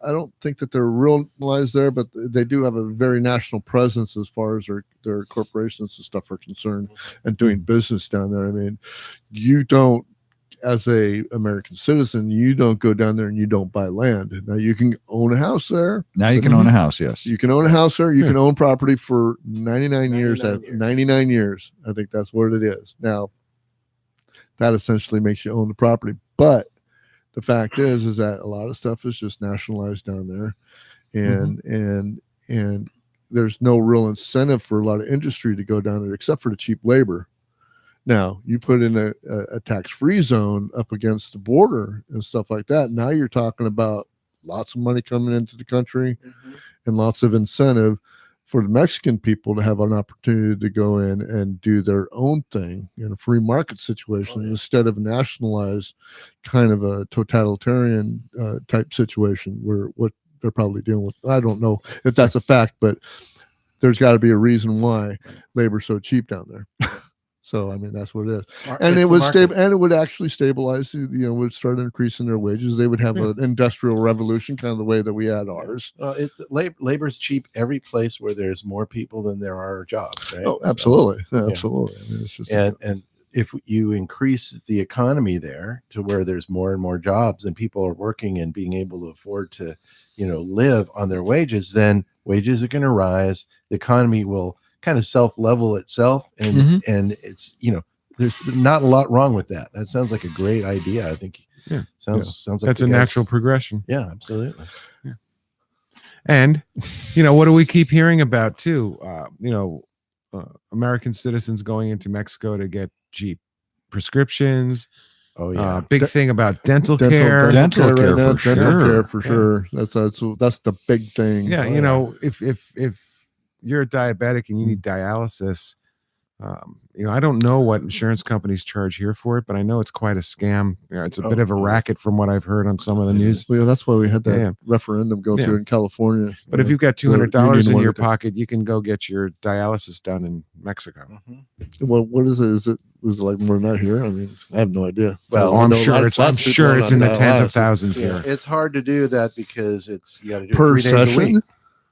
[SPEAKER 2] I don't think that they're realized there, but they do have a very national presence as far as their corporations and stuff are concerned, and doing business down there. You don't, as a American citizen, you don't go down there and you don't buy land. Now you can own a house there.
[SPEAKER 5] Now you can own a house, yes.
[SPEAKER 2] You can own a house there. You can own property for 99 years. 99 years. I think that's what it is. Now, that essentially makes you own the property. But the fact is that a lot of stuff is just nationalized down there, and there's no real incentive for a lot of industry to go down there except for the cheap labor. Now you put in a tax-free zone up against the border and stuff like that. Now you're talking about lots of money coming into the country and lots of incentive for the Mexican people to have an opportunity to go in and do their own thing in a free market situation instead of nationalized kind of a totalitarian type situation where what they're probably dealing with. I don't know if that's a fact, but there's got to be a reason why labor's so cheap down there. So that's what it is, and it would and it would actually stabilize. Would start increasing their wages. They would have an industrial revolution, kind of the way that we had ours.
[SPEAKER 4] Labor's cheap every place where there's more people than there are jobs. Right?
[SPEAKER 2] Oh, absolutely, absolutely. It's just
[SPEAKER 4] And if you increase the economy there to where there's more and more jobs and people are working and being able to afford to, live on their wages, then wages are going to rise. The economy will kind of self-level itself, and it's there's not a lot wrong with that. That sounds like a great idea. I think sounds like
[SPEAKER 3] that's a natural progression.
[SPEAKER 4] Yeah, absolutely.
[SPEAKER 3] Yeah. And what do we keep hearing about too? American citizens going into Mexico to get cheap prescriptions.
[SPEAKER 4] Oh yeah,
[SPEAKER 3] big thing about dental care.
[SPEAKER 5] Dental care
[SPEAKER 2] right now,
[SPEAKER 5] for
[SPEAKER 2] dental
[SPEAKER 5] sure.
[SPEAKER 2] care for sure. That's the big thing.
[SPEAKER 3] Yeah, if you're a diabetic and you need dialysis, I don't know what insurance companies charge here for it, but I know it's quite a scam. It's a bit of a racket from what I've heard on some of the news.
[SPEAKER 2] Well, that's why we had that
[SPEAKER 3] Yeah.
[SPEAKER 2] referendum go
[SPEAKER 3] Yeah.
[SPEAKER 2] through in California.
[SPEAKER 3] But if you've got
[SPEAKER 2] the
[SPEAKER 3] $200 in
[SPEAKER 2] union
[SPEAKER 3] your
[SPEAKER 2] wanted to-
[SPEAKER 3] pocket, you can go get your dialysis done in Mexico.
[SPEAKER 2] well, what is it? Was it like more than that here? I mean, I have no idea.
[SPEAKER 4] Well,
[SPEAKER 2] I
[SPEAKER 3] I'm
[SPEAKER 2] know a lot
[SPEAKER 3] sure
[SPEAKER 2] of-
[SPEAKER 3] it's
[SPEAKER 2] lots
[SPEAKER 3] I'm
[SPEAKER 2] of people
[SPEAKER 3] sure
[SPEAKER 2] on
[SPEAKER 3] it's in the tens of
[SPEAKER 2] dialysis.
[SPEAKER 3] thousands
[SPEAKER 4] Yeah,
[SPEAKER 3] here.
[SPEAKER 4] it's hard to do that because you got to do it
[SPEAKER 2] per
[SPEAKER 4] 3 days a
[SPEAKER 2] session.
[SPEAKER 4] week.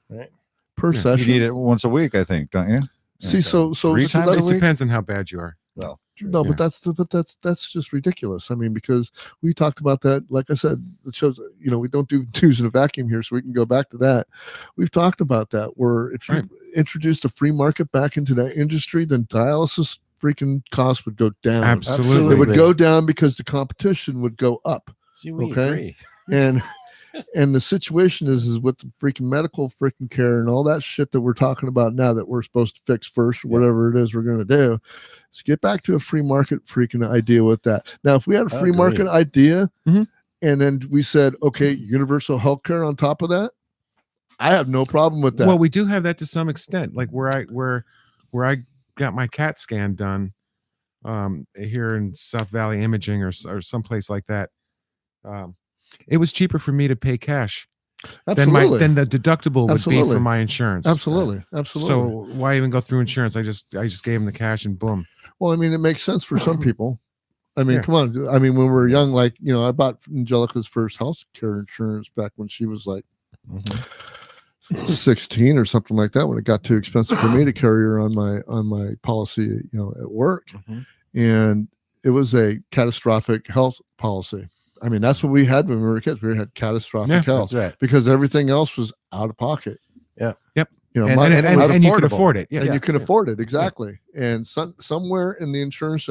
[SPEAKER 4] Right.
[SPEAKER 2] Per
[SPEAKER 3] Yeah.
[SPEAKER 2] session.
[SPEAKER 5] You need it once a week, I think, don't you?
[SPEAKER 2] See, so
[SPEAKER 5] 3
[SPEAKER 2] so
[SPEAKER 5] times
[SPEAKER 2] that's
[SPEAKER 5] a
[SPEAKER 3] It
[SPEAKER 5] week?
[SPEAKER 3] depends on how bad you are.
[SPEAKER 5] Well,
[SPEAKER 2] no,
[SPEAKER 3] Yeah.
[SPEAKER 2] but that's just ridiculous. I mean, because we talked about that. Like I said, it shows we don't do news in a vacuum here, so we can go back to that. We've talked about that. Where if you
[SPEAKER 3] Right.
[SPEAKER 2] introduced the free market back into that industry, then dialysis freaking costs would go down.
[SPEAKER 3] Absolutely.
[SPEAKER 2] It would go down because the competition would go up.
[SPEAKER 4] See, we
[SPEAKER 2] Okay.
[SPEAKER 4] agree.
[SPEAKER 2] And the situation is with the freaking medical freaking care and all that shit that we're talking about now that we're supposed to fix first, or whatever it is we're going to do. Let's get back to a free market freaking idea with that. Now, if we had a free market idea
[SPEAKER 3] Mhm.
[SPEAKER 2] and then we said, okay, universal health care on top of that, I have no problem with that.
[SPEAKER 3] Well, we do have that to some extent, like where I got my CAT scan done here in South Valley Imaging or someplace like that. It was cheaper for me to pay cash
[SPEAKER 2] Absolutely.
[SPEAKER 3] than the deductible would be
[SPEAKER 2] Absolutely.
[SPEAKER 3] for my insurance.
[SPEAKER 2] Absolutely. Absolutely.
[SPEAKER 3] So why even go through insurance? I just gave them the cash and boom.
[SPEAKER 2] Well, I mean, it makes sense for some people. I mean,
[SPEAKER 3] Yeah.
[SPEAKER 2] come on. I mean, when we were young, like, I bought Angelica's first health care insurance back when she was like 16 or something like that, when it got too expensive for me to carry her on my policy, at work. And it was a catastrophic health policy. I mean, that's what we had when we were kids. We had catastrophic
[SPEAKER 3] Yeah,
[SPEAKER 2] health
[SPEAKER 4] That's right.
[SPEAKER 2] because everything else was out of pocket.
[SPEAKER 4] Yeah.
[SPEAKER 3] Yep.
[SPEAKER 4] And-
[SPEAKER 2] my-
[SPEAKER 3] And
[SPEAKER 4] it was
[SPEAKER 3] you could
[SPEAKER 4] affordable.
[SPEAKER 3] afford it. Yeah.
[SPEAKER 2] and you can afford it, exactly. And somewhere in the insurance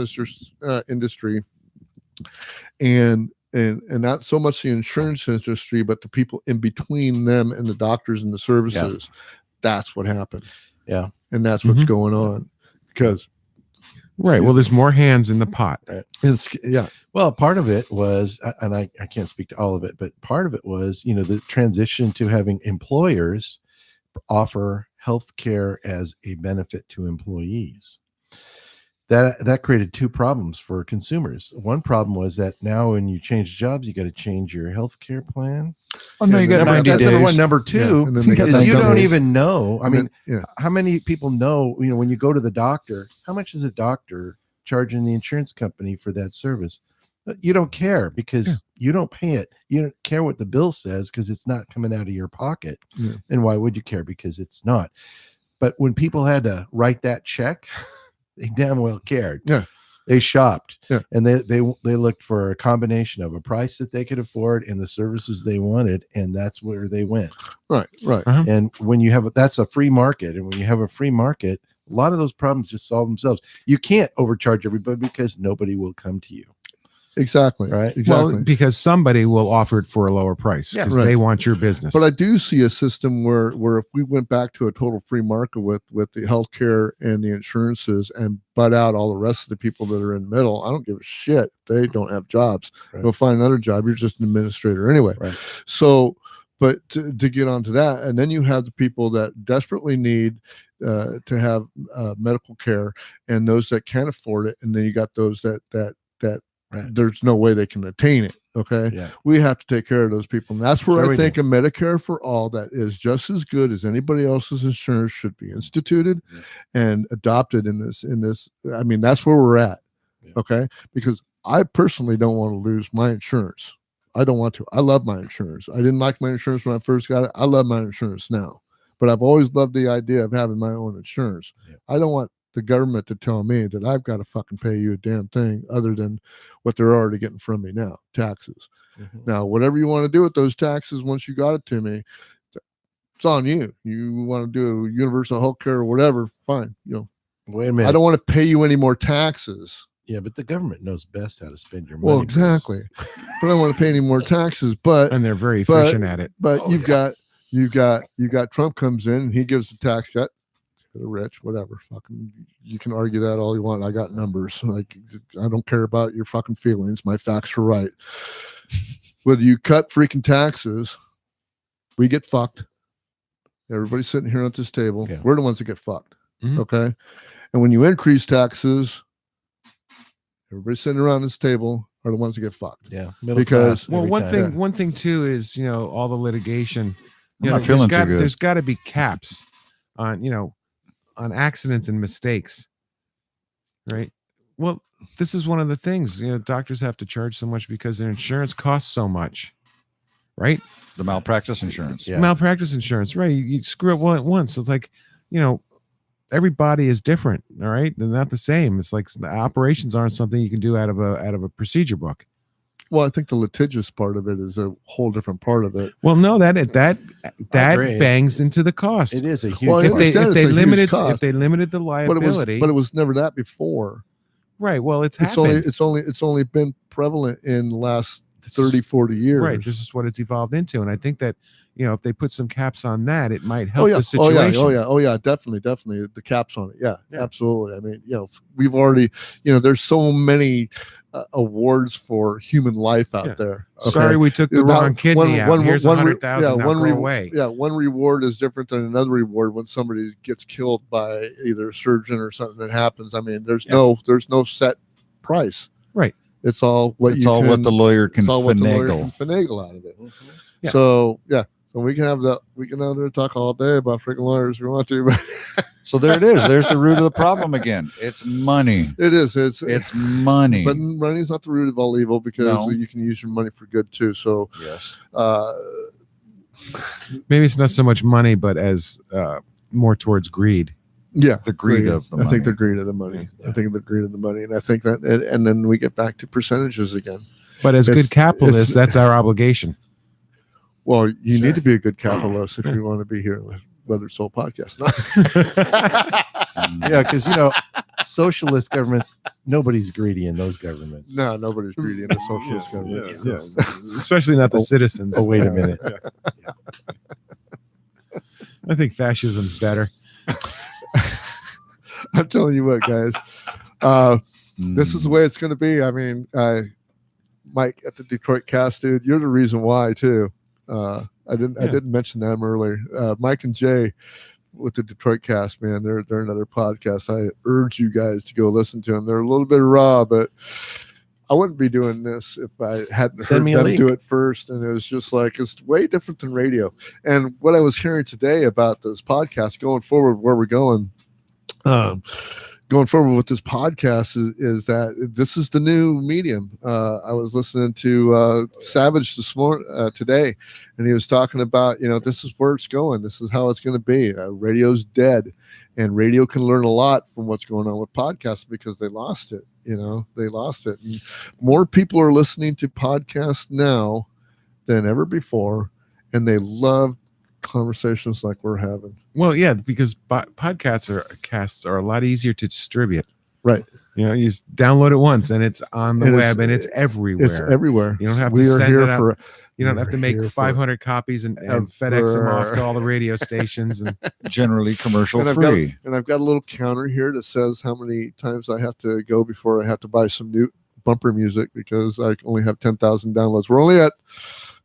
[SPEAKER 2] industry, and not so much the insurance industry, but the people in between them and the doctors and the services, that's what happened.
[SPEAKER 4] Yeah.
[SPEAKER 2] And that's what's
[SPEAKER 3] Mhm.
[SPEAKER 2] going on, because
[SPEAKER 3] Right. Well, there's more hands in the pot.
[SPEAKER 2] it's
[SPEAKER 4] Well, part of it was, and I can't speak to all of it, but part of it was, the transition to having employers offer health care as a benefit to employees. That created two problems for consumers. One problem was that now when you change jobs, you got to change your health care plan.
[SPEAKER 5] Oh no, you got
[SPEAKER 2] Number-
[SPEAKER 5] 90
[SPEAKER 4] That's
[SPEAKER 5] days.
[SPEAKER 4] number one. Number two,
[SPEAKER 2] and then they got
[SPEAKER 4] is
[SPEAKER 2] 90
[SPEAKER 4] you don't
[SPEAKER 2] days.
[SPEAKER 4] even know. I mean,
[SPEAKER 2] yeah.
[SPEAKER 4] how many people know, when you go to the doctor, how much is a doctor charging the insurance company for that service? You don't care because you don't pay it. You don't care what the bill says because it's not coming out of your pocket.
[SPEAKER 2] Yeah.
[SPEAKER 4] And why would you care? Because it's not. But when people had to write that check, they damn well cared.
[SPEAKER 2] Yeah.
[SPEAKER 4] They shopped.
[SPEAKER 2] Yeah.
[SPEAKER 4] And they looked for a combination of a price that they could afford and the services they wanted, and that's where they went.
[SPEAKER 2] Right.
[SPEAKER 4] And when you have that's a free market, and when you have a free market, a lot of those problems just solve themselves. You can't overcharge everybody because nobody will come to you.
[SPEAKER 2] Exactly.
[SPEAKER 4] Right.
[SPEAKER 2] Exactly.
[SPEAKER 3] Well, because somebody will offer it for a lower price
[SPEAKER 4] Yeah,
[SPEAKER 3] because
[SPEAKER 2] right.
[SPEAKER 3] they want your business.
[SPEAKER 2] But I do see a system where if we went back to a total free market with the healthcare and the insurances and butt out all the rest of the people that are in the middle, I don't give a shit. They don't have jobs.
[SPEAKER 4] Right.
[SPEAKER 2] Go find another job. You're just an administrator anyway.
[SPEAKER 4] Right.
[SPEAKER 2] So, but to get onto that, and then you have the people that desperately need to have medical care, and those that can't afford it, and then you got those that
[SPEAKER 4] Right.
[SPEAKER 2] there's no way they can attain it. Okay.
[SPEAKER 4] Yeah.
[SPEAKER 2] We have to take care of those people. And that's where
[SPEAKER 4] Sure
[SPEAKER 2] I
[SPEAKER 4] we
[SPEAKER 2] think a Medicare for all that is just as good as anybody else's insurance should be instituted and adopted in this. I mean, that's where we're at.
[SPEAKER 4] Yeah.
[SPEAKER 2] Okay. Because I personally don't want to lose my insurance. I don't want to. I love my insurance. I didn't like my insurance when I first got it. I love my insurance now. But I've always loved the idea of having my own insurance.
[SPEAKER 4] Yeah.
[SPEAKER 2] I don't want the government to tell me that I've got to fucking pay you a damn thing other than what they're already getting from me now, taxes.
[SPEAKER 4] Mhm.
[SPEAKER 2] Now, whatever you want to do with those taxes, once you got it to me, it's on you. You want to do universal health care or whatever, fine.
[SPEAKER 4] Wait a minute.
[SPEAKER 2] I don't want to pay you any more taxes.
[SPEAKER 4] Yeah, but the government knows best how to spend your money.
[SPEAKER 2] Well, exactly. But I don't want to pay any more taxes. But
[SPEAKER 3] and they're very efficient at it.
[SPEAKER 2] But you've got Trump comes in and he gives the tax cut to the rich, whatever. Fucking, you can argue that all you want. I got numbers. Like, I don't care about your fucking feelings. My facts are right. Whether you cut freaking taxes, we get fucked. Everybody's sitting here at this table.
[SPEAKER 4] Yeah.
[SPEAKER 2] We're the ones that get fucked.
[SPEAKER 3] Mhm.
[SPEAKER 2] Okay. And when you increase taxes, everybody sitting around this table are the ones that get fucked.
[SPEAKER 4] Yeah. Middle
[SPEAKER 2] Because-
[SPEAKER 4] class
[SPEAKER 3] Well,
[SPEAKER 4] every
[SPEAKER 3] one
[SPEAKER 4] time.
[SPEAKER 3] thing, one thing too is, all the litigation.
[SPEAKER 5] I'm not feeling too good.
[SPEAKER 3] There's got to be caps on, on accidents and mistakes, right? Well, this is one of the things. Doctors have to charge so much because their insurance costs so much, right?
[SPEAKER 5] The malpractice insurance.
[SPEAKER 4] Yeah.
[SPEAKER 3] Malpractice insurance, right? You screw up one at once. It's like, every body is different. All right, they're not the same. It's like the operations aren't something you can do out of a procedure book.
[SPEAKER 2] Well, I think the litigious part of it is a whole different part of it.
[SPEAKER 3] Well, no, that
[SPEAKER 4] agree.
[SPEAKER 3] bangs into the cost.
[SPEAKER 4] It is a huge.
[SPEAKER 2] Well, I
[SPEAKER 3] if they
[SPEAKER 2] understand it's a huge
[SPEAKER 3] limited
[SPEAKER 2] cost.
[SPEAKER 3] if they limited the
[SPEAKER 2] But
[SPEAKER 3] liability,
[SPEAKER 2] it was never that before.
[SPEAKER 3] right? Well, it's
[SPEAKER 2] It's
[SPEAKER 3] happened.
[SPEAKER 2] it's only been prevalent in the last 30, 40 years.
[SPEAKER 3] Right. This is what it's evolved into, and I think that if they put some caps on that, it might help the
[SPEAKER 2] Oh
[SPEAKER 3] situation.
[SPEAKER 2] yeah, definitely. The caps on it. Yeah, absolutely. I mean, we've already, there's so many awards for human life out there. Okay?
[SPEAKER 3] Sorry, we took the
[SPEAKER 2] Now,
[SPEAKER 3] wrong kidney out. Here's 100,000. Now go away.
[SPEAKER 2] Yeah, one reward is different than another reward when somebody gets killed by either a surgeon or something that happens. I mean, there's no set price.
[SPEAKER 3] Right.
[SPEAKER 2] It's all what
[SPEAKER 5] It's all what the lawyer can
[SPEAKER 2] it's all what the lawyer
[SPEAKER 5] finagle.
[SPEAKER 2] can finagle out of it.
[SPEAKER 3] Yeah.
[SPEAKER 2] So yeah. So we can have there talk all day about freaking lawyers if we want to, but
[SPEAKER 5] So there it is. There's the root of the problem again. It's money.
[SPEAKER 2] it is.
[SPEAKER 5] It's money.
[SPEAKER 2] But money's not the root of all evil because
[SPEAKER 5] No.
[SPEAKER 2] you can use your money for good too. So
[SPEAKER 5] Yes.
[SPEAKER 3] Maybe it's not so much money, but as more towards greed.
[SPEAKER 2] yeah,
[SPEAKER 5] The greed of the
[SPEAKER 2] I think
[SPEAKER 5] money.
[SPEAKER 2] the greed of the money. I think the greed of the money, and I think that, and then we get back to percentages again.
[SPEAKER 3] But as
[SPEAKER 2] It's-
[SPEAKER 3] good capitalists, that's our obligation.
[SPEAKER 2] Well, you need to be a good capitalist if you want to be here with Weather Soul Podcast.
[SPEAKER 4] Yeah, because socialist governments, nobody's greedy in those governments.
[SPEAKER 2] No, nobody's greedy in a socialist government.
[SPEAKER 3] Yeah. Especially not the citizens.
[SPEAKER 4] Oh, wait a minute.
[SPEAKER 3] I think fascism's better.
[SPEAKER 2] I'm telling you what, guys. This is the way it's going to be. I mean, Mike at the Detroit Cast, dude, you're the reason why too. I didn't mention them earlier. Mike and Jay with the Detroit Cast, man, they're another podcast. I urge you guys to go listen to them. They're a little bit raw, but I wouldn't be doing this if I hadn't
[SPEAKER 4] Send
[SPEAKER 2] heard
[SPEAKER 4] me a
[SPEAKER 2] them
[SPEAKER 4] link.
[SPEAKER 2] do it first. And it was just like, it's way different than radio. And what I was hearing today about this podcast going forward, where we're going forward with this podcast is that this is the new medium. I was listening to Savage this morning today, and he was talking about, this is where it's going. This is how it's going to be. Radio's dead, and radio can learn a lot from what's going on with podcasts because they lost it. They lost it. And more people are listening to podcasts now than ever before, and they love conversations like we're having.
[SPEAKER 3] Well, yeah, because casts are a lot easier to distribute.
[SPEAKER 2] Right.
[SPEAKER 3] You just download it once and it's on the
[SPEAKER 2] It is-
[SPEAKER 3] web and it's everywhere.
[SPEAKER 2] It's everywhere.
[SPEAKER 3] You don't have to
[SPEAKER 2] We are
[SPEAKER 3] send
[SPEAKER 2] here
[SPEAKER 3] it out.
[SPEAKER 2] for
[SPEAKER 3] You don't
[SPEAKER 2] we're
[SPEAKER 3] have to make
[SPEAKER 2] here for
[SPEAKER 3] 500 copies and FedEx them off to all the radio stations. And
[SPEAKER 5] Generally commercial
[SPEAKER 2] and
[SPEAKER 5] free.
[SPEAKER 2] I've got a little counter here that says how many times I have to go before I have to buy some new bumper music because I only have 10,000 downloads. We're only at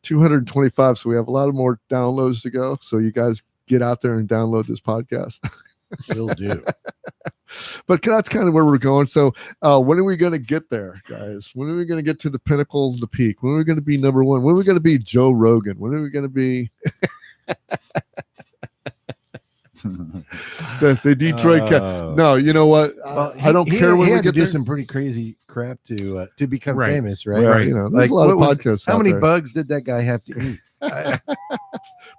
[SPEAKER 2] 225, so we have a lot of more downloads to go. So you guys get out there and download this podcast.
[SPEAKER 4] Will do.
[SPEAKER 2] But that's kind of where we're going. So when are we going to get there, guys? When are we going to get to the pinnacle, the peak? When are we going to be number one? When are we going to be Joe Rogan? When are we going to be the Detroit Cat? No, you know what? I don't care when
[SPEAKER 4] he
[SPEAKER 2] we
[SPEAKER 4] had to
[SPEAKER 2] get
[SPEAKER 4] do
[SPEAKER 2] there.
[SPEAKER 4] some pretty crazy crap to become
[SPEAKER 3] Right.
[SPEAKER 4] famous, right?
[SPEAKER 2] Right. You know, there's
[SPEAKER 4] Like
[SPEAKER 2] a lot of
[SPEAKER 4] what was-
[SPEAKER 2] podcasts
[SPEAKER 4] How
[SPEAKER 2] out
[SPEAKER 4] many
[SPEAKER 2] there.
[SPEAKER 4] bugs did that guy have to eat?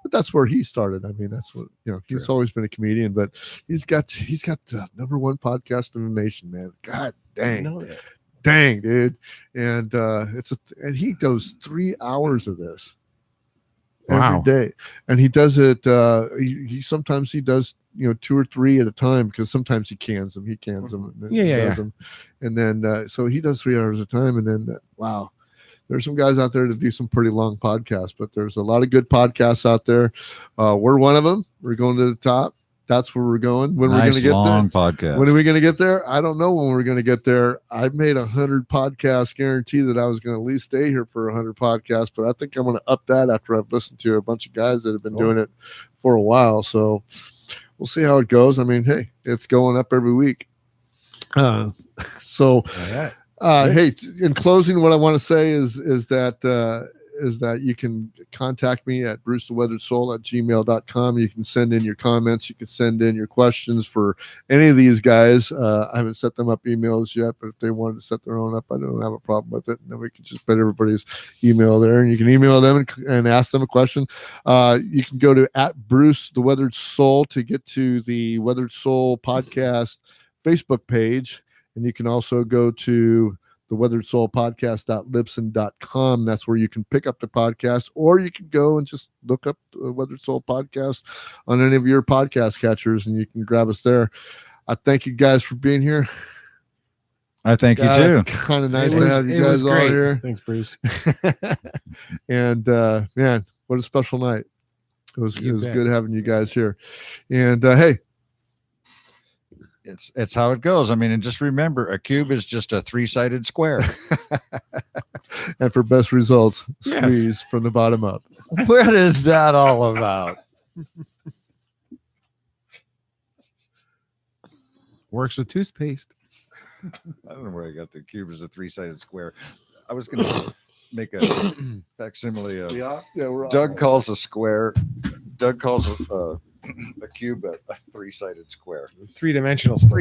[SPEAKER 2] But that's where he started. I mean, that's what he's always been a comedian, but he's got the number one podcast in the nation, man. God dang.
[SPEAKER 4] know that.
[SPEAKER 2] Dang, dude. And and he does 3 hours of this
[SPEAKER 3] Wow.
[SPEAKER 2] every day. And he does it he sometimes he does 2 or 3 at a time because sometimes he cans them. And then
[SPEAKER 3] Yeah,
[SPEAKER 2] he
[SPEAKER 3] yeah,
[SPEAKER 2] does
[SPEAKER 3] yeah.
[SPEAKER 2] them. And then so he does 3 hours at a time, and then wow. There's some guys out there that do some pretty long podcasts, but there's a lot of good podcasts out there. We're one of them. We're going to the top. That's where we're going. When we're going
[SPEAKER 5] Nice
[SPEAKER 2] to get
[SPEAKER 5] long
[SPEAKER 2] there.
[SPEAKER 5] podcast.
[SPEAKER 2] When are we going to get there? I don't know when we're going to get there. I've made 100 podcasts guarantee that I was going to at least stay here for 100 podcasts, but I think I'm going to up that after I've listened to a bunch of guys that have been doing it for a while. So we'll see how it goes. I mean, hey, it's going up every week. So, hey, in closing, what I want to say is that you can contact me at brucetheweatheredsoul@gmail.com. You can send in your comments. You can send in your questions for any of these guys. I haven't set them up emails yet, but if they wanted to set their own up, I don't have a problem with it. And then we can just put everybody's email there, and you can email them and ask them a question. You can go to @BruceTheWeatheredSoul to get to the Weathered Soul podcast Facebook page. And you can also go to the Weathered Soul podcast.libsyn.com. That's where you can pick up the podcast, or you can go and just look up the Weathered Soul podcast on any of your podcast catchers, and you can grab us there. I thank you guys for being here.
[SPEAKER 5] I thank you too.
[SPEAKER 2] Kind of nice
[SPEAKER 3] It
[SPEAKER 2] to
[SPEAKER 3] was-
[SPEAKER 2] have you
[SPEAKER 3] it was
[SPEAKER 2] guys all
[SPEAKER 3] great.
[SPEAKER 2] here.
[SPEAKER 4] Thanks, Bruce.
[SPEAKER 2] And man, what a special night. It was
[SPEAKER 3] You bet.
[SPEAKER 2] good having you guys here. And hey,
[SPEAKER 5] It's how it goes. I mean, and just remember, a cube is just a 3-sided square.
[SPEAKER 2] and for best results,
[SPEAKER 3] Yes.
[SPEAKER 2] squeeze from the bottom up.
[SPEAKER 5] What is that all about?
[SPEAKER 3] Works with toothpaste.
[SPEAKER 5] I don't know where I got the cube as a 3-sided square. I was going to make a facsimile of
[SPEAKER 2] Yeah, we're
[SPEAKER 5] Doug calls a square. Doug calls a cube a 3-sided square.
[SPEAKER 3] 3-dimensional square.